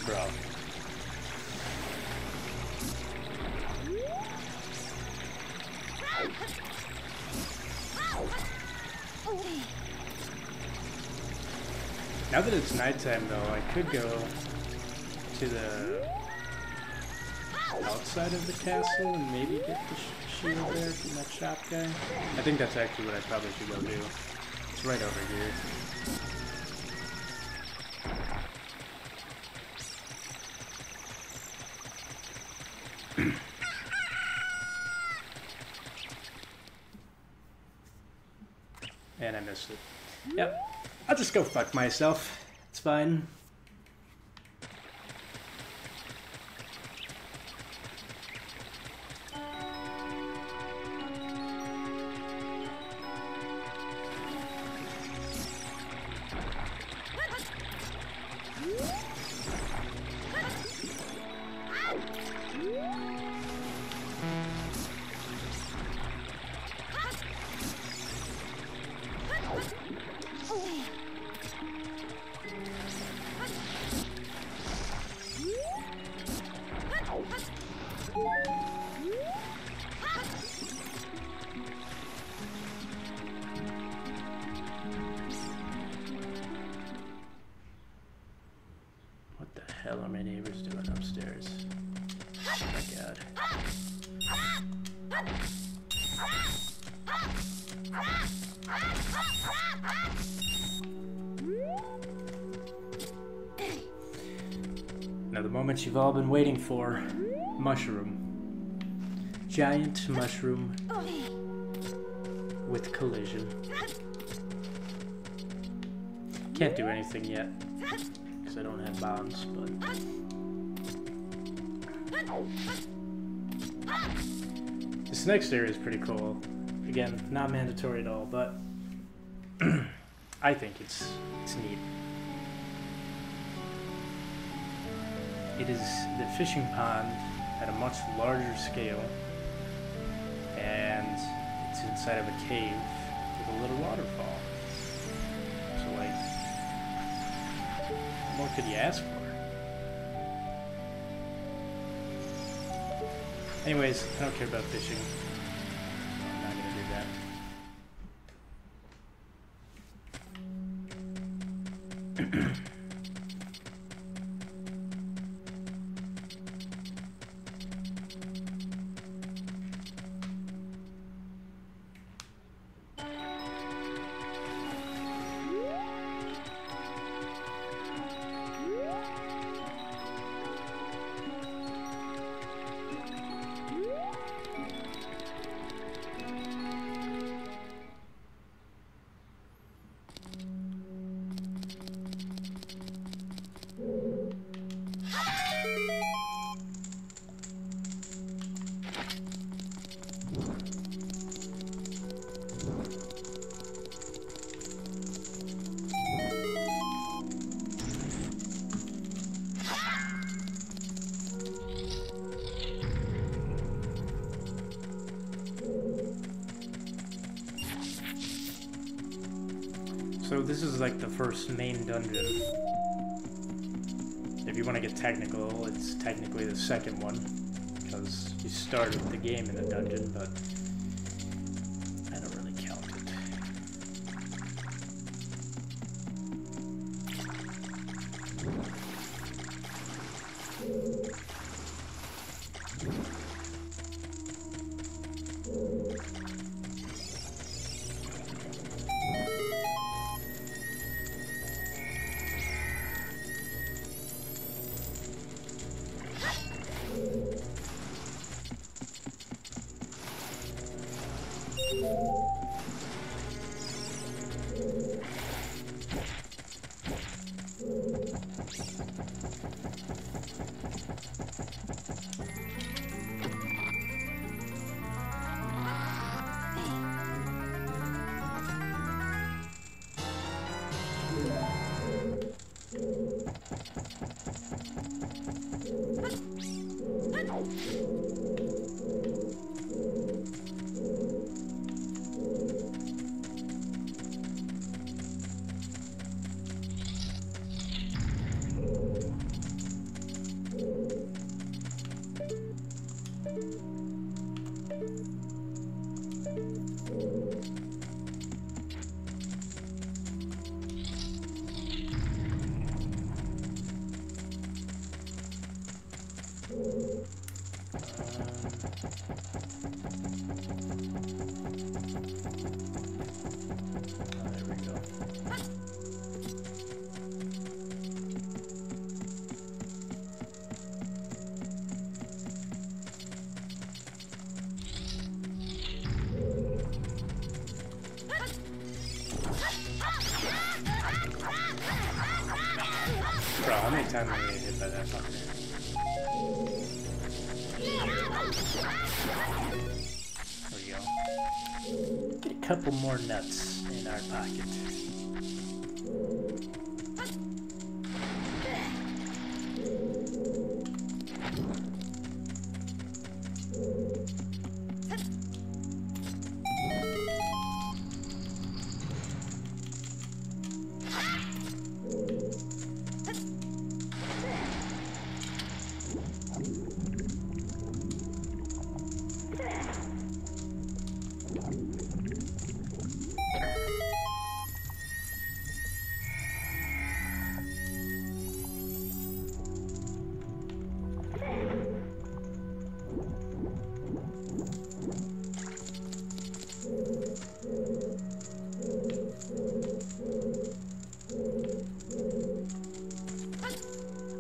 Bro. Now that it's nighttime, though, I could go to the outside of the castle and maybe get the shield there from that shop guy. I think that's actually what I probably should go do. right over here. And I missed it. Yep. I'll just go fuck myself. It's fine. What the hell are my neighbors doing upstairs? Oh my god. Now the moment you've all been waiting for. Mushroom. Giant mushroom with collision. Can't do anything yet because I don't have bombs, but this next area is pretty cool. Again, not mandatory at all, but I think it's neat. It is the fishing pond at a much larger scale, and it's inside of a cave with a little waterfall. So, like, what more could you ask for? Anyways, I don't care about fishing. I'm not gonna do that. So this is like the first main dungeon. If you want to get technical, it's technically the second one, because you started the game in a dungeon, but I don't really count it. Bro, how many times am I gonna get hit by that fucker? There we go. Get a couple more nuts in our pocket.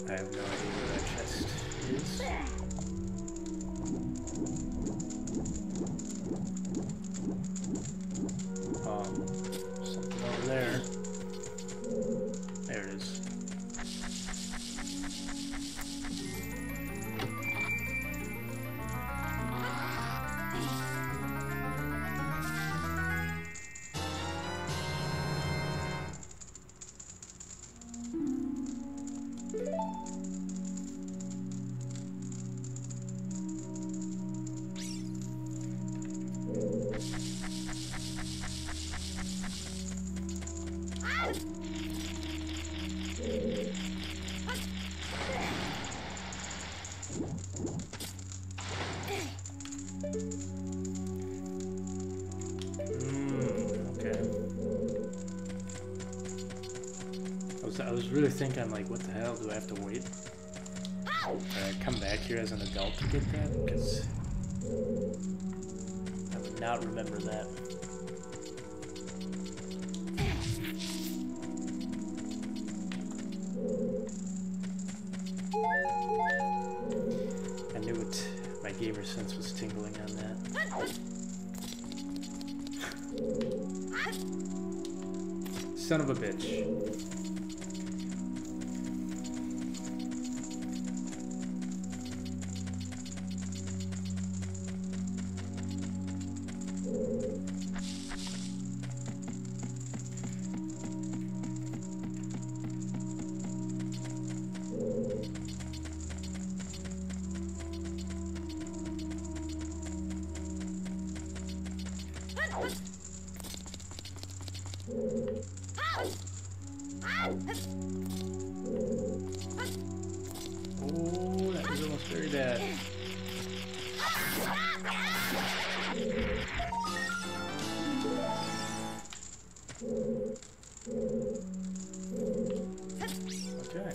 I have no idea where that chest is. Something over there. There it is. I was really thinking, like, what the hell, do I have to wait? Come back here as an adult to get that? Because I would not remember that. I knew it. My gamer sense was tingling on that. Son of a bitch. Oh, that was almost very bad. Okay.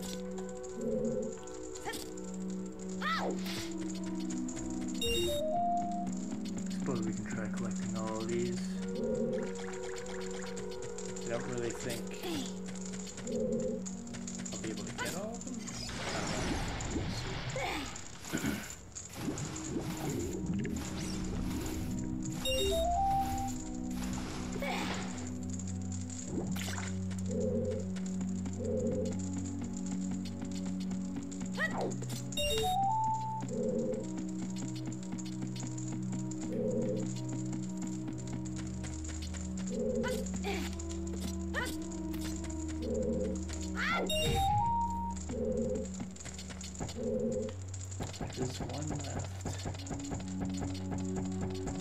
Suppose we can try collecting all of these. I don't really think I'll be able to get all of them. I don't know. There's one left.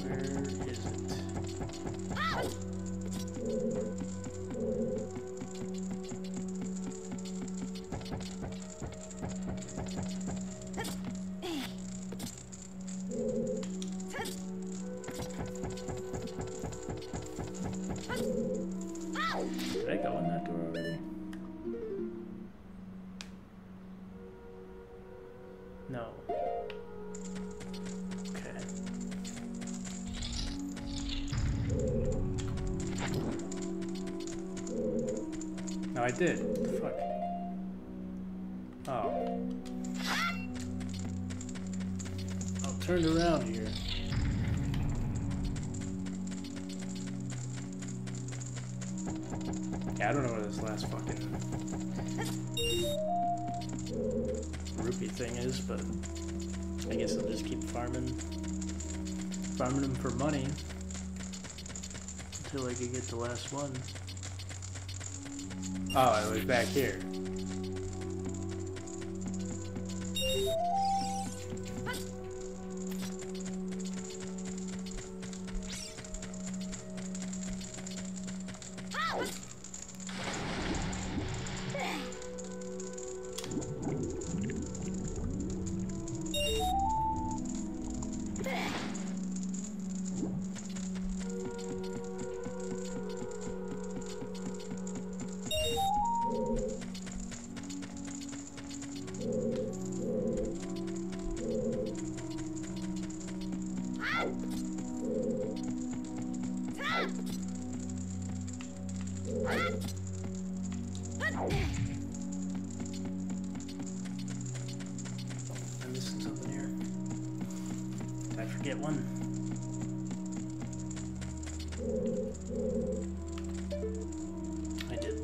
Where is it? Did I go in that door already? No. Okay. No, I did. What the fuck? Oh. Oh, turned around here. Yeah, I don't know where this last fucking rupee thing is, but I guess I'll just keep farming them for money until I can get the last one. Oh, it was back here. I'm missing something here. Did I forget one? I did.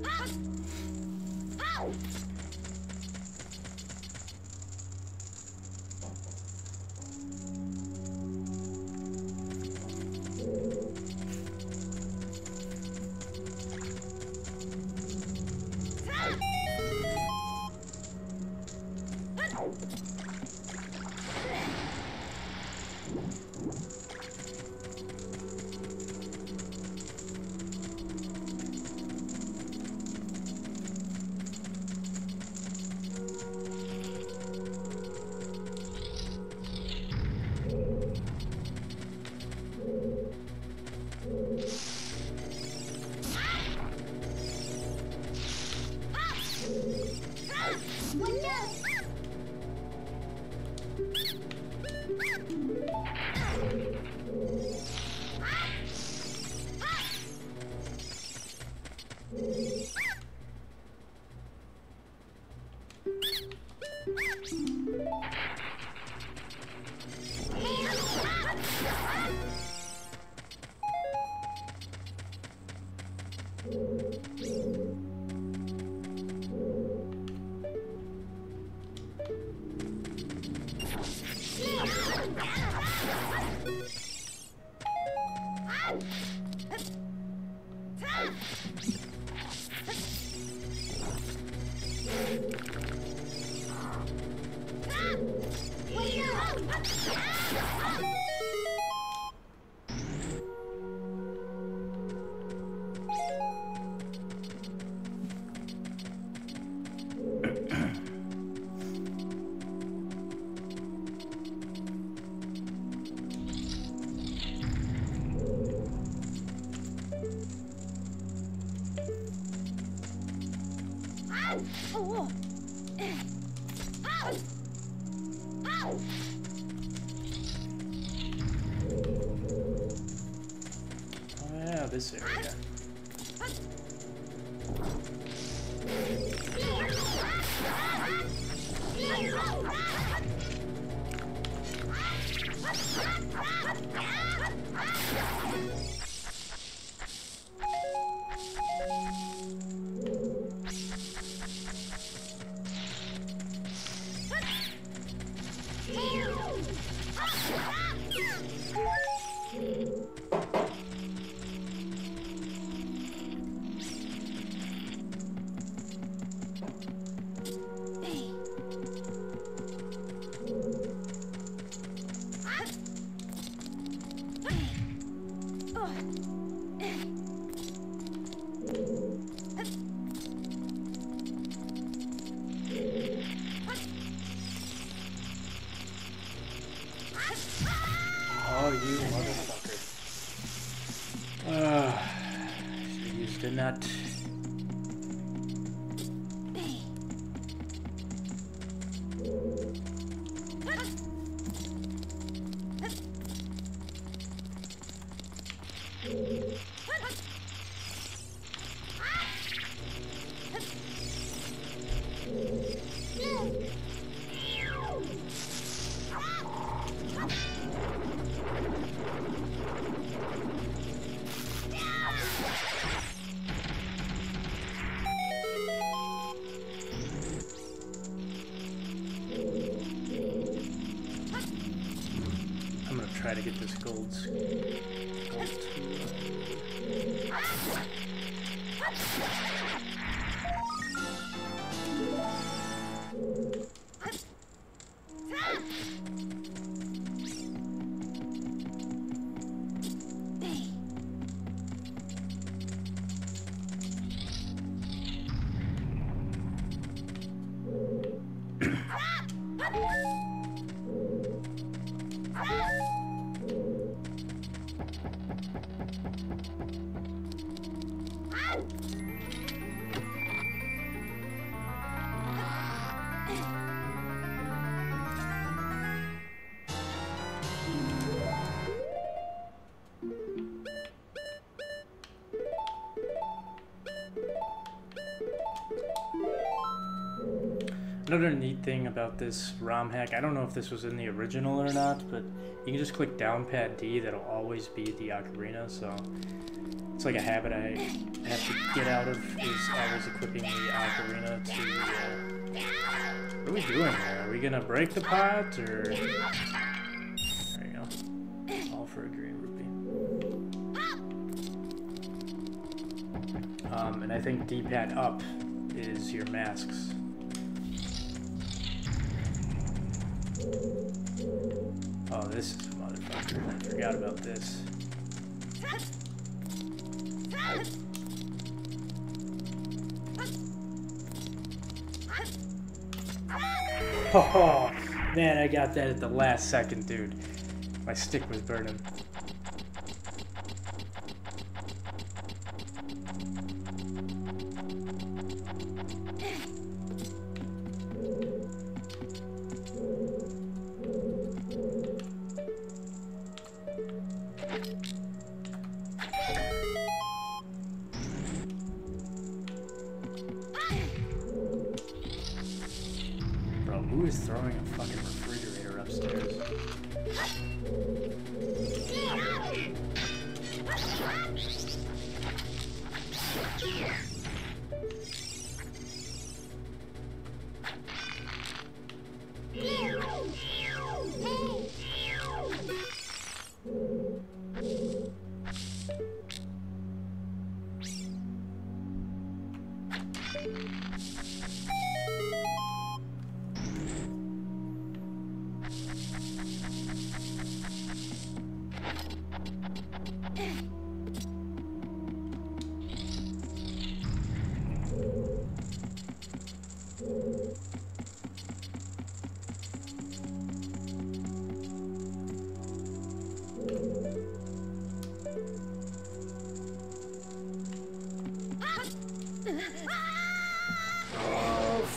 Oh, yeah, this area. try to get this gold tool. Another neat thing about this ROM hack, I don't know if this was in the original or not, but you can just click down pad D, that'll always be the ocarina, so it's like a habit I have to get out of, is always equipping the ocarina to, what are we doing here? Are we gonna break the pot, or, there you go, all for a green rupee. And I think D-pad up is your masks. Oh, this is a motherfucker. I forgot about this. Oh, man, I got that at the last second, dude. My stick was burning. Who is throwing a fucking refrigerator upstairs?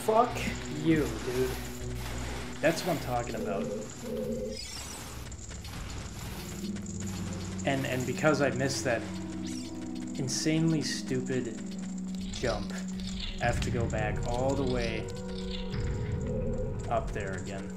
Fuck you, dude. That's what I'm talking about. And because I missed that insanely stupid jump, I have to go back all the way up there again.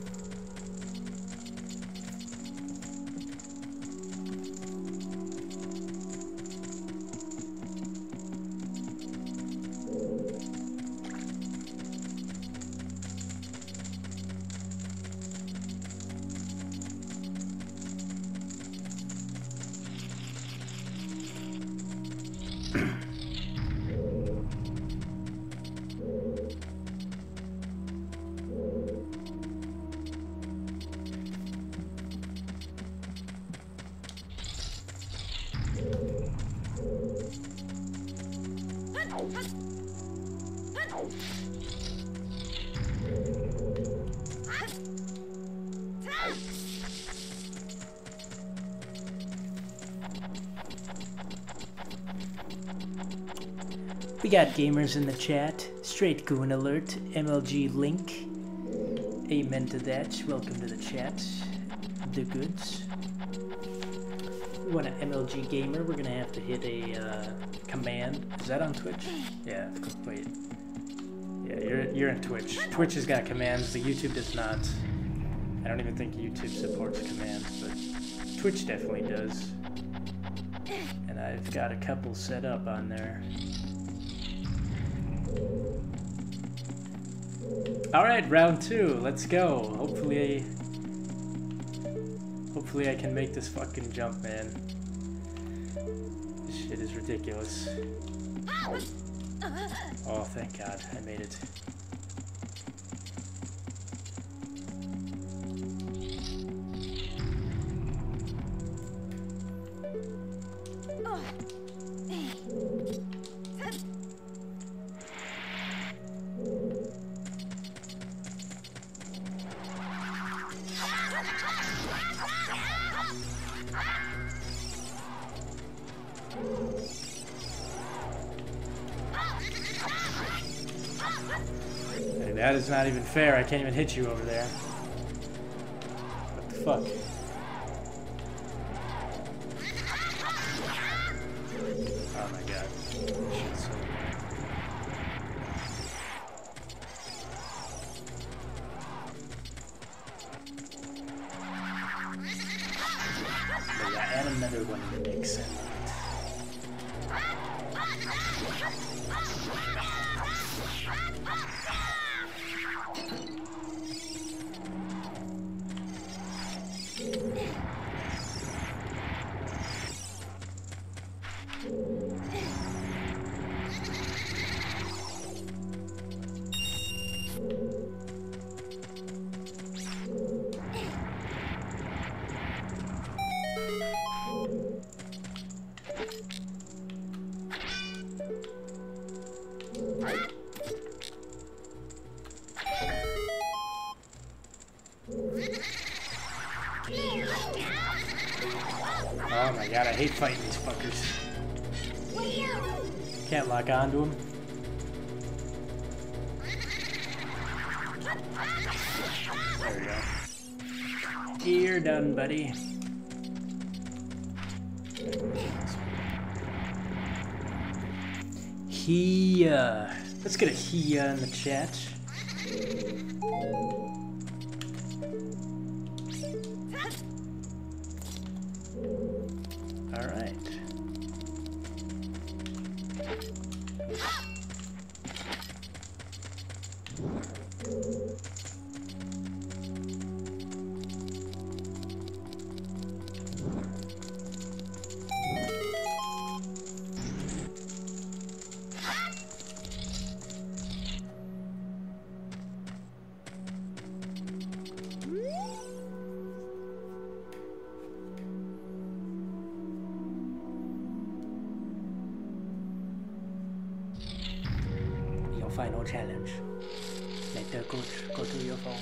We got gamers in the chat. Straight Goon alert. MLG link. Amen to that. Welcome to the chat. The goods. We want an MLG gamer. We're gonna have to hit a command. Is that on Twitch? Yeah. Wait. Yeah, you're in Twitch. Twitch has got commands. The YouTube does not. I don't even think YouTube supports commands, but Twitch definitely does. And I've got a couple set up on there. Alright, round 2, let's go. Hopefully Hopefully I can make this fucking jump, man. This shit is ridiculous. Oh, thank God, I made it. Hey, that is not even fair. I can't even hit you over there. What the fuck? Oh my God. Shit's so bad. But yeah, and another one in the mix. Oh my God, I hate fighting these fuckers. Can't lock onto them. There we go. You're done, buddy. Let's get a in the chat. All right. Final challenge. Let the coach go to your phone.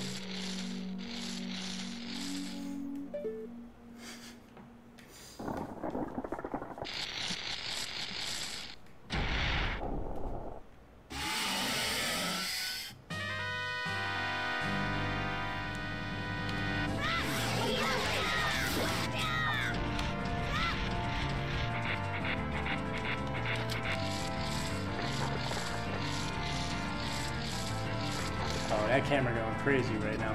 Oh, that camera going crazy right now.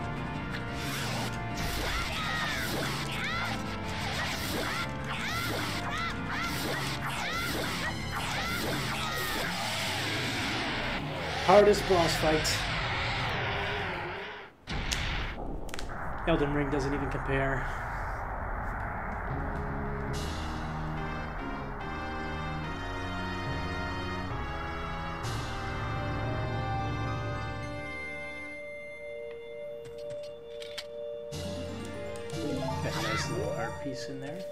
Hardest boss fight. Elden Ring doesn't even compare. Got a nice little art piece in there.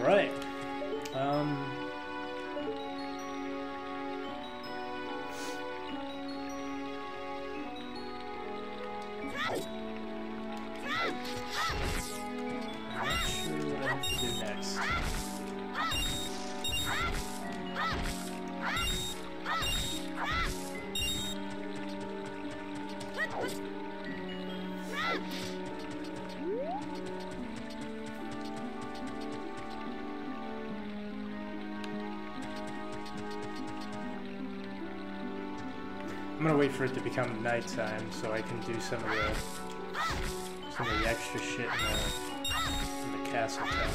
Right. I'm not sure what I have to do next. I'm gonna wait for it to become nighttime so I can do some of the extra shit in the castle town area.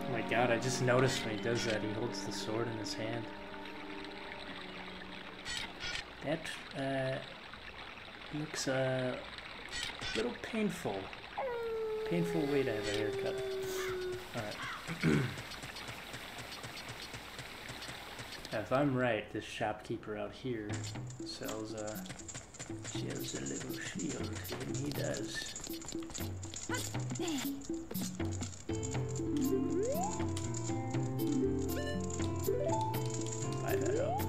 Oh my god, I just noticed when he does that, he holds the sword in his hand. That looks a little painful. Painful way to have a haircut. Alright. If I'm right, this shopkeeper out here sells a little shield, and he does. Buy that up.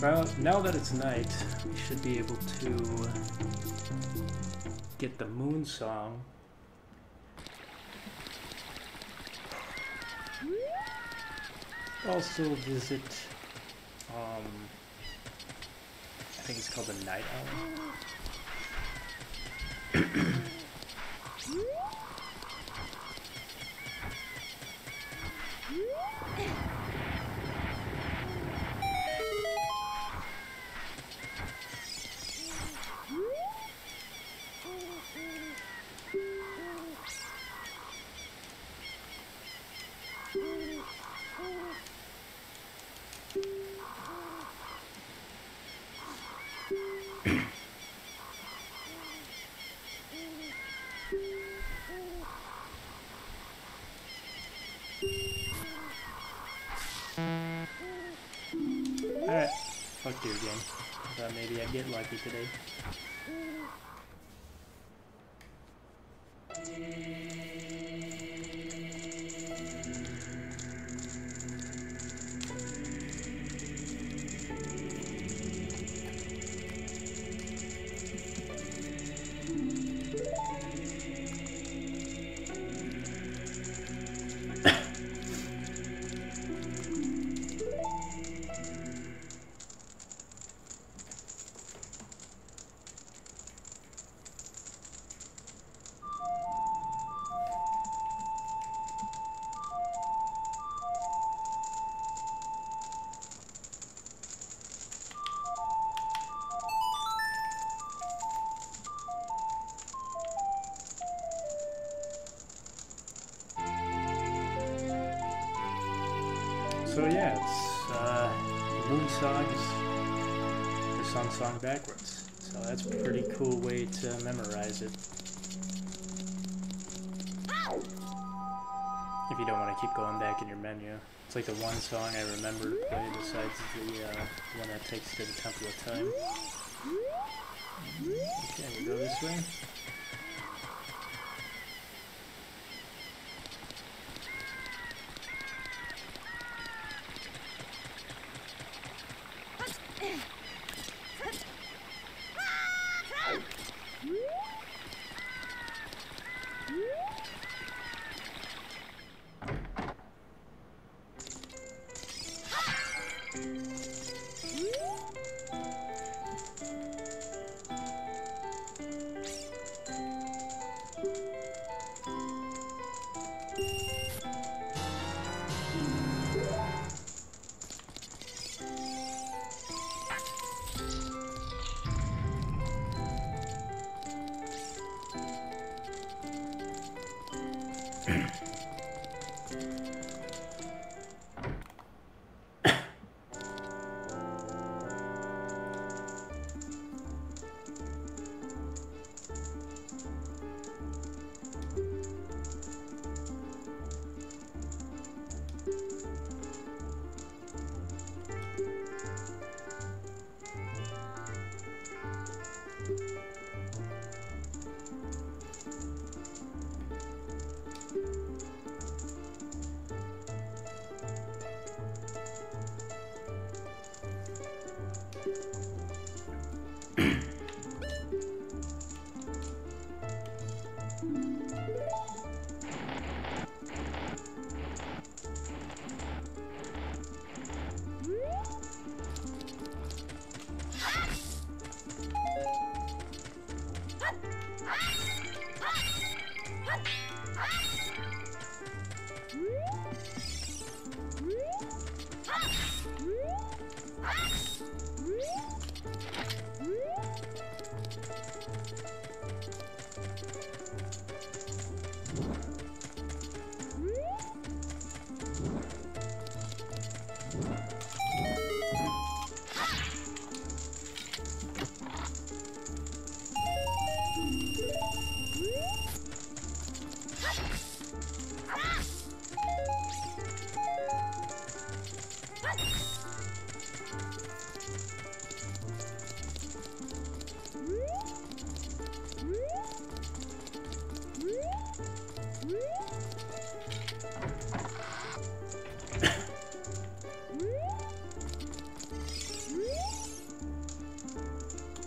Well, now that it's night, we should be able to get the moon song. Also visit, I think it's called the Night Owl. Alright, fuck you again. I thought maybe I'd get lucky today. So yeah, it's the moon song is the song backwards. So that's a pretty cool way to memorize it. If you don't want to keep going back in your menu. It's like the one song I remember to play besides the one that takes to the Temple of Time. Okay, we go this way.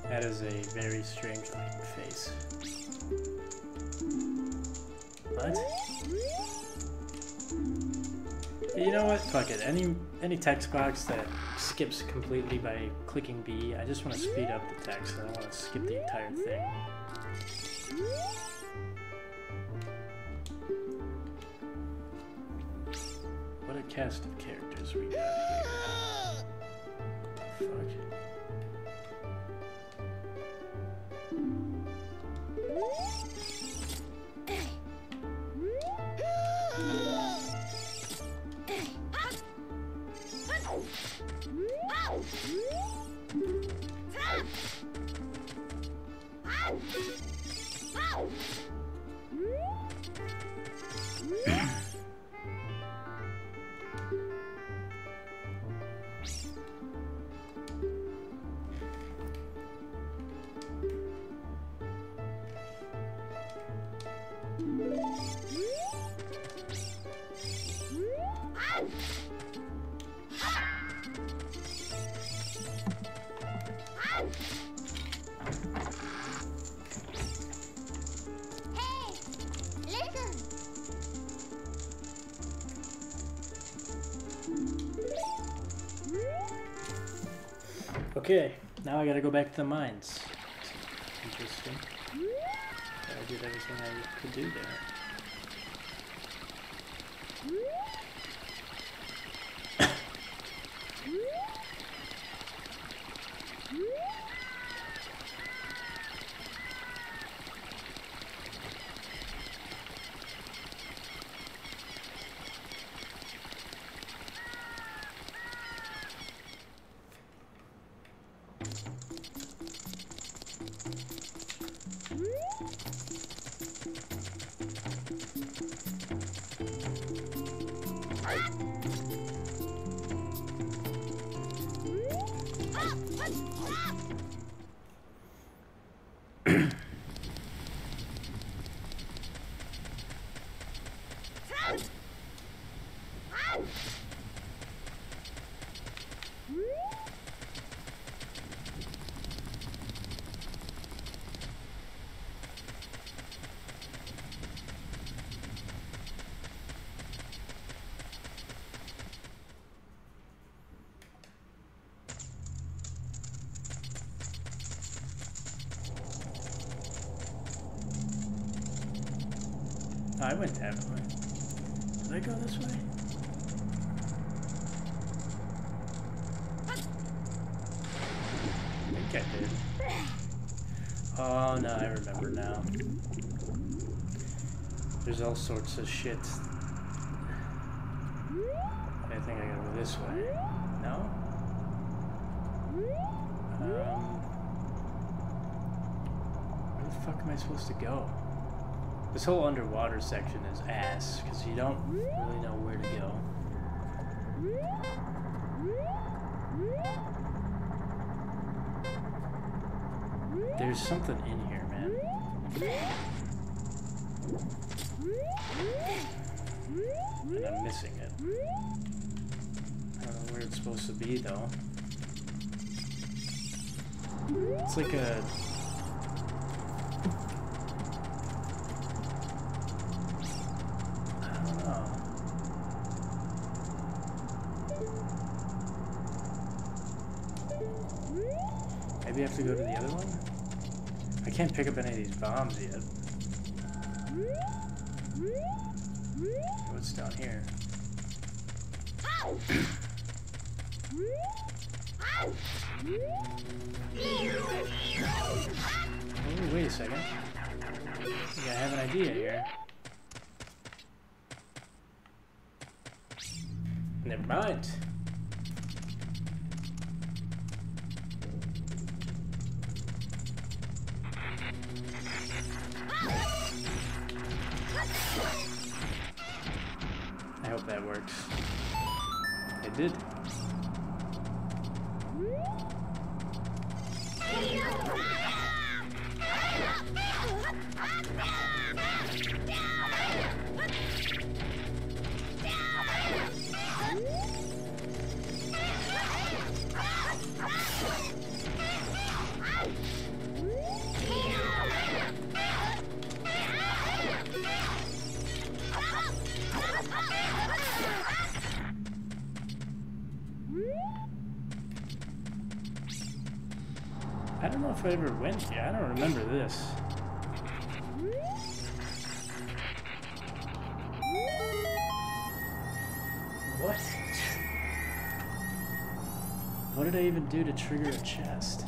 That is a very strange looking face. What? You know what? Fuck it. Any text box that skips completely by clicking B, I just want to speed up the text. I don't want to skip the entire thing. What a cast of characters we got here. Fuck. Okay, now I gotta go back to the mines. Interesting. I did everything I could do there. I went that way. Did I go this way? I think I did. Oh no, I remember now. There's all sorts of shit. I think I gotta go this way. No? Where the fuck am I supposed to go? This whole underwater section is ass, because you don't really know where to go. There's something in here, man. And I'm missing it. I don't know where it's supposed to be, though. It's like a... I don't know. Maybe I have to go to the other one? I can't pick up any of these bombs yet. What's down here? Oh, wait a second. I think I have an idea here. Never mind. I hope that works. It did. I don't know if I ever went here. I don't remember this. What? What did I even do to trigger a chest?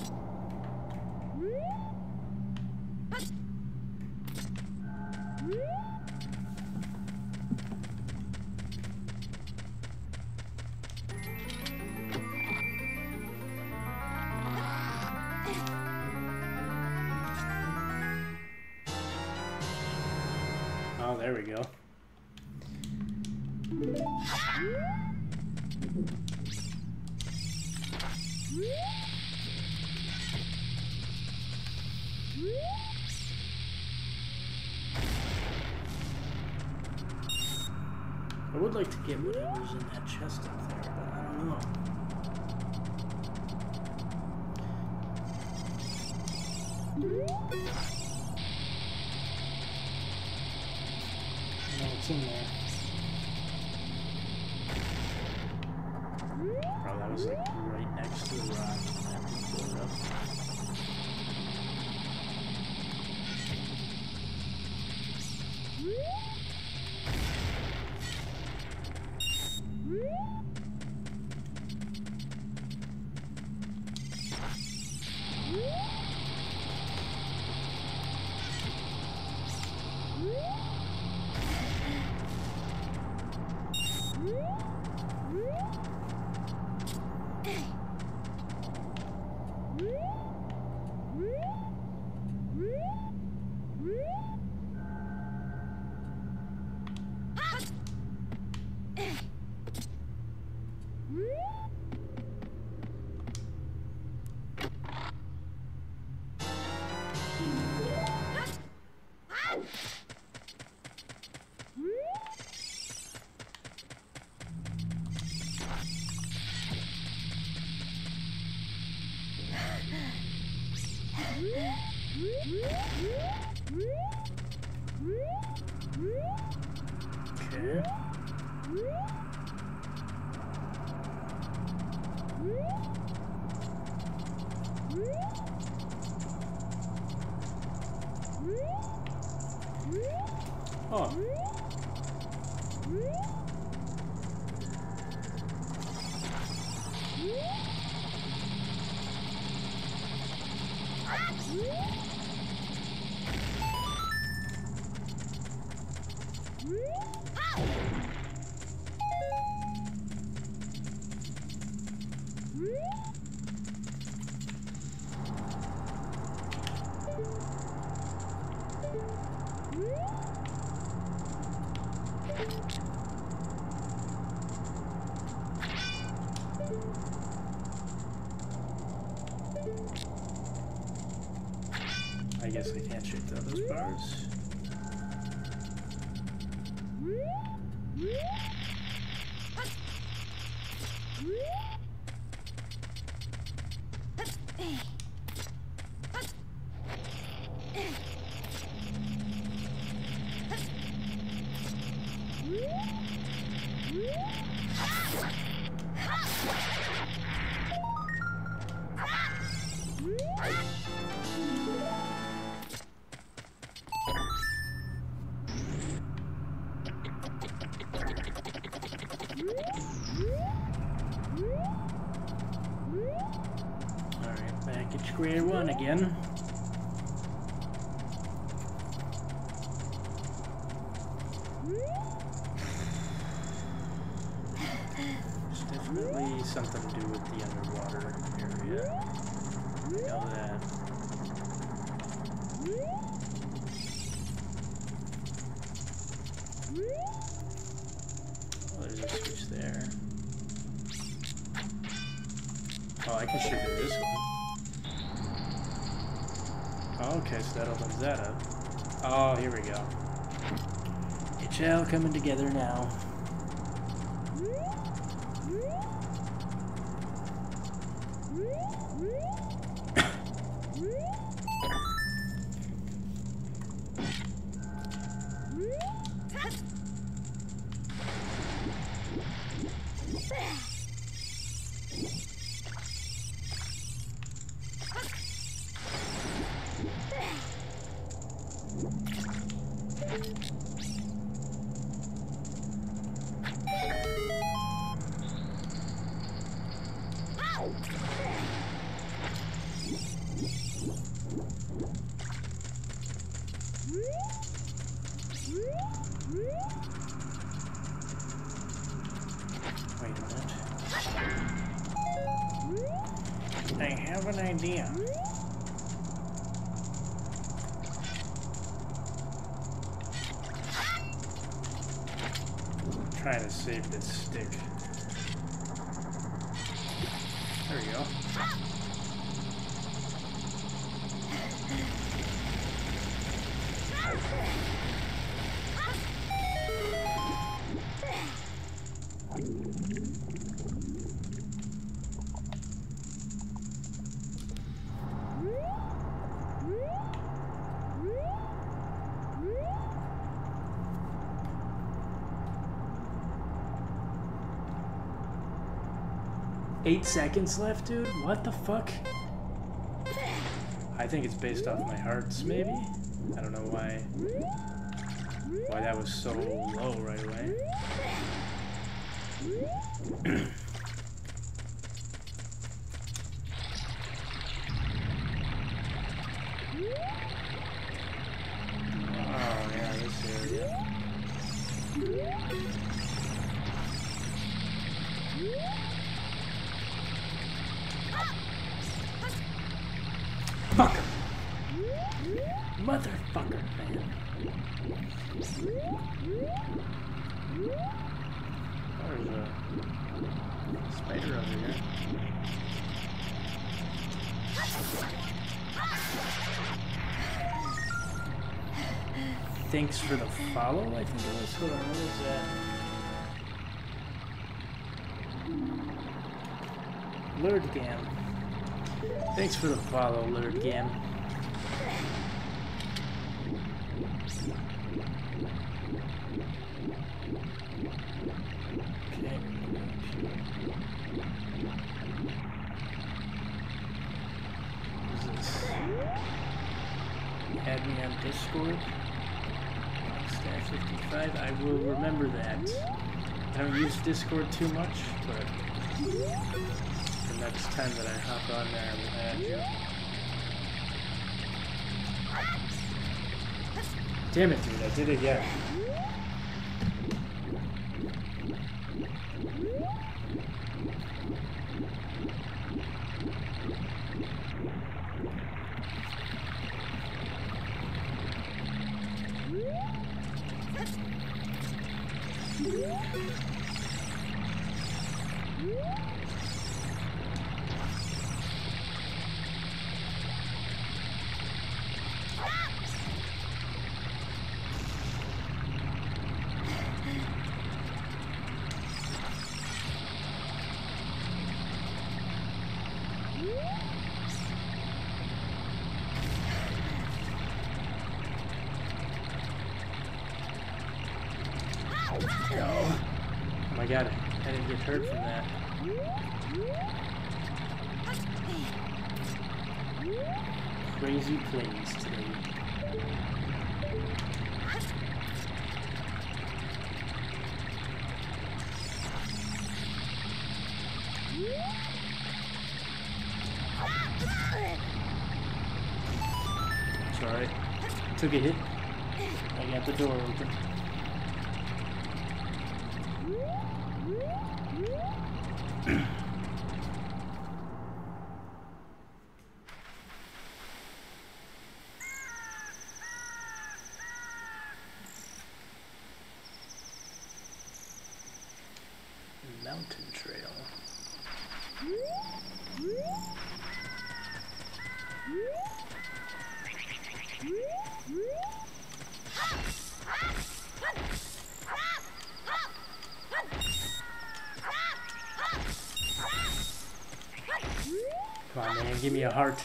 Oh, there we go. I would like to get whatever's in that chest up there, but I don't know. I know what's in there. Bro, that was like right next to the rock. I blew it up. Okay. Oh. I guess I can't shoot through those bars. Alright, back at square one again. There's definitely something to do with the underwater area. I know that. Oh, there's a switch there. Oh, I can shoot through this one. Oh, okay, so that opens that up. Oh, here we go. It's all coming together now. Wait a minute. I have an idea. I'm trying to save this stick. There we go. Eight seconds left, dude? What the fuck? I think it's based off my hearts, maybe? I don't know why that was so low right away. Oh yeah, this area. Fucker! Motherfucker, man. Oh, there's a spider over here. Thanks for the follow, I think it was. Hold on, what was that? Lord Gam. Thanks for the follow, Lord Gam. Okay. What is this? Add me on Discord. Stash 55. I will remember that. I don't use Discord too much, but the next time that I hop on there, I will add you. Damn it, dude, I did it again. Oh my god, I didn't get hurt from that. Crazy plays today. Sorry, took a hit. I got the door open. Mountain trail. Come on, man, give me a heart.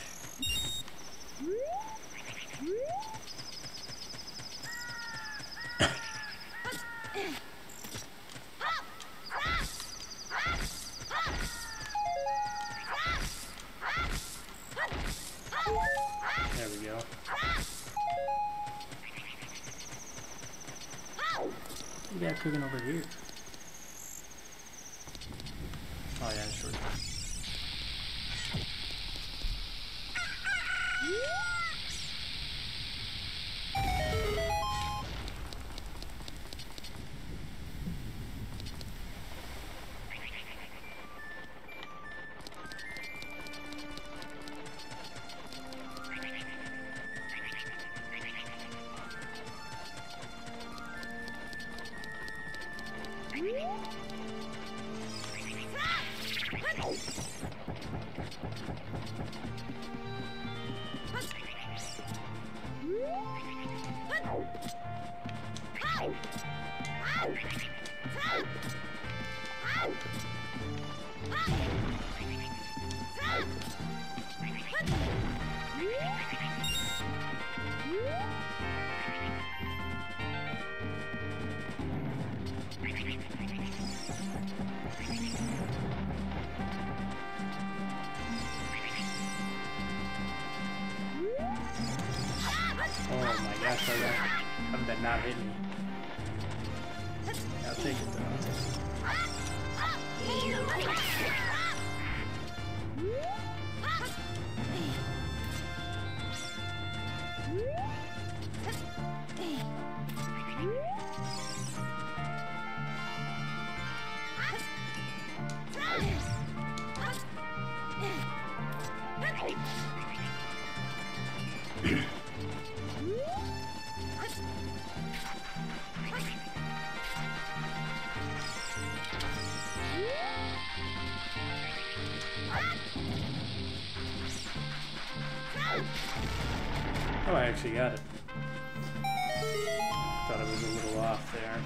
There we go. What you got cooking over here? Oh yeah, sure. Oh my gosh, I bet not hit me. I'll take it though, I'll take it. Oh, I actually got it. Thought it was a little off there.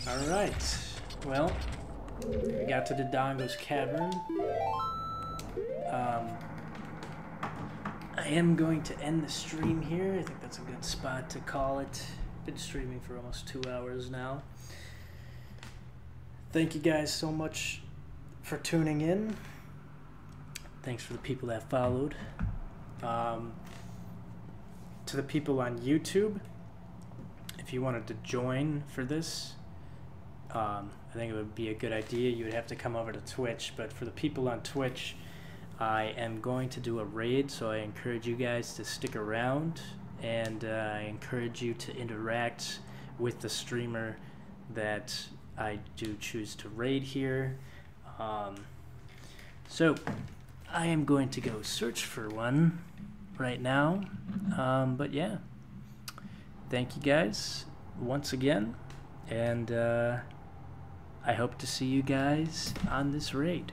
Alright, well, we got to the Dongo's Cavern. I am going to end the stream here. I think that's a good spot to call it. Been streaming for almost 2 hours now. Thank you guys so much for tuning in. Thanks for the people that followed. To the people on YouTube, if you wanted to join for this, I think it would be a good idea. You would have to come over to Twitch, but for the people on Twitch, I am going to do a raid, so I encourage you guys to stick around, and I encourage you to interact with the streamer that I do choose to raid here. So I am going to go search for one right now. But yeah, thank you guys once again, and I hope to see you guys on this raid.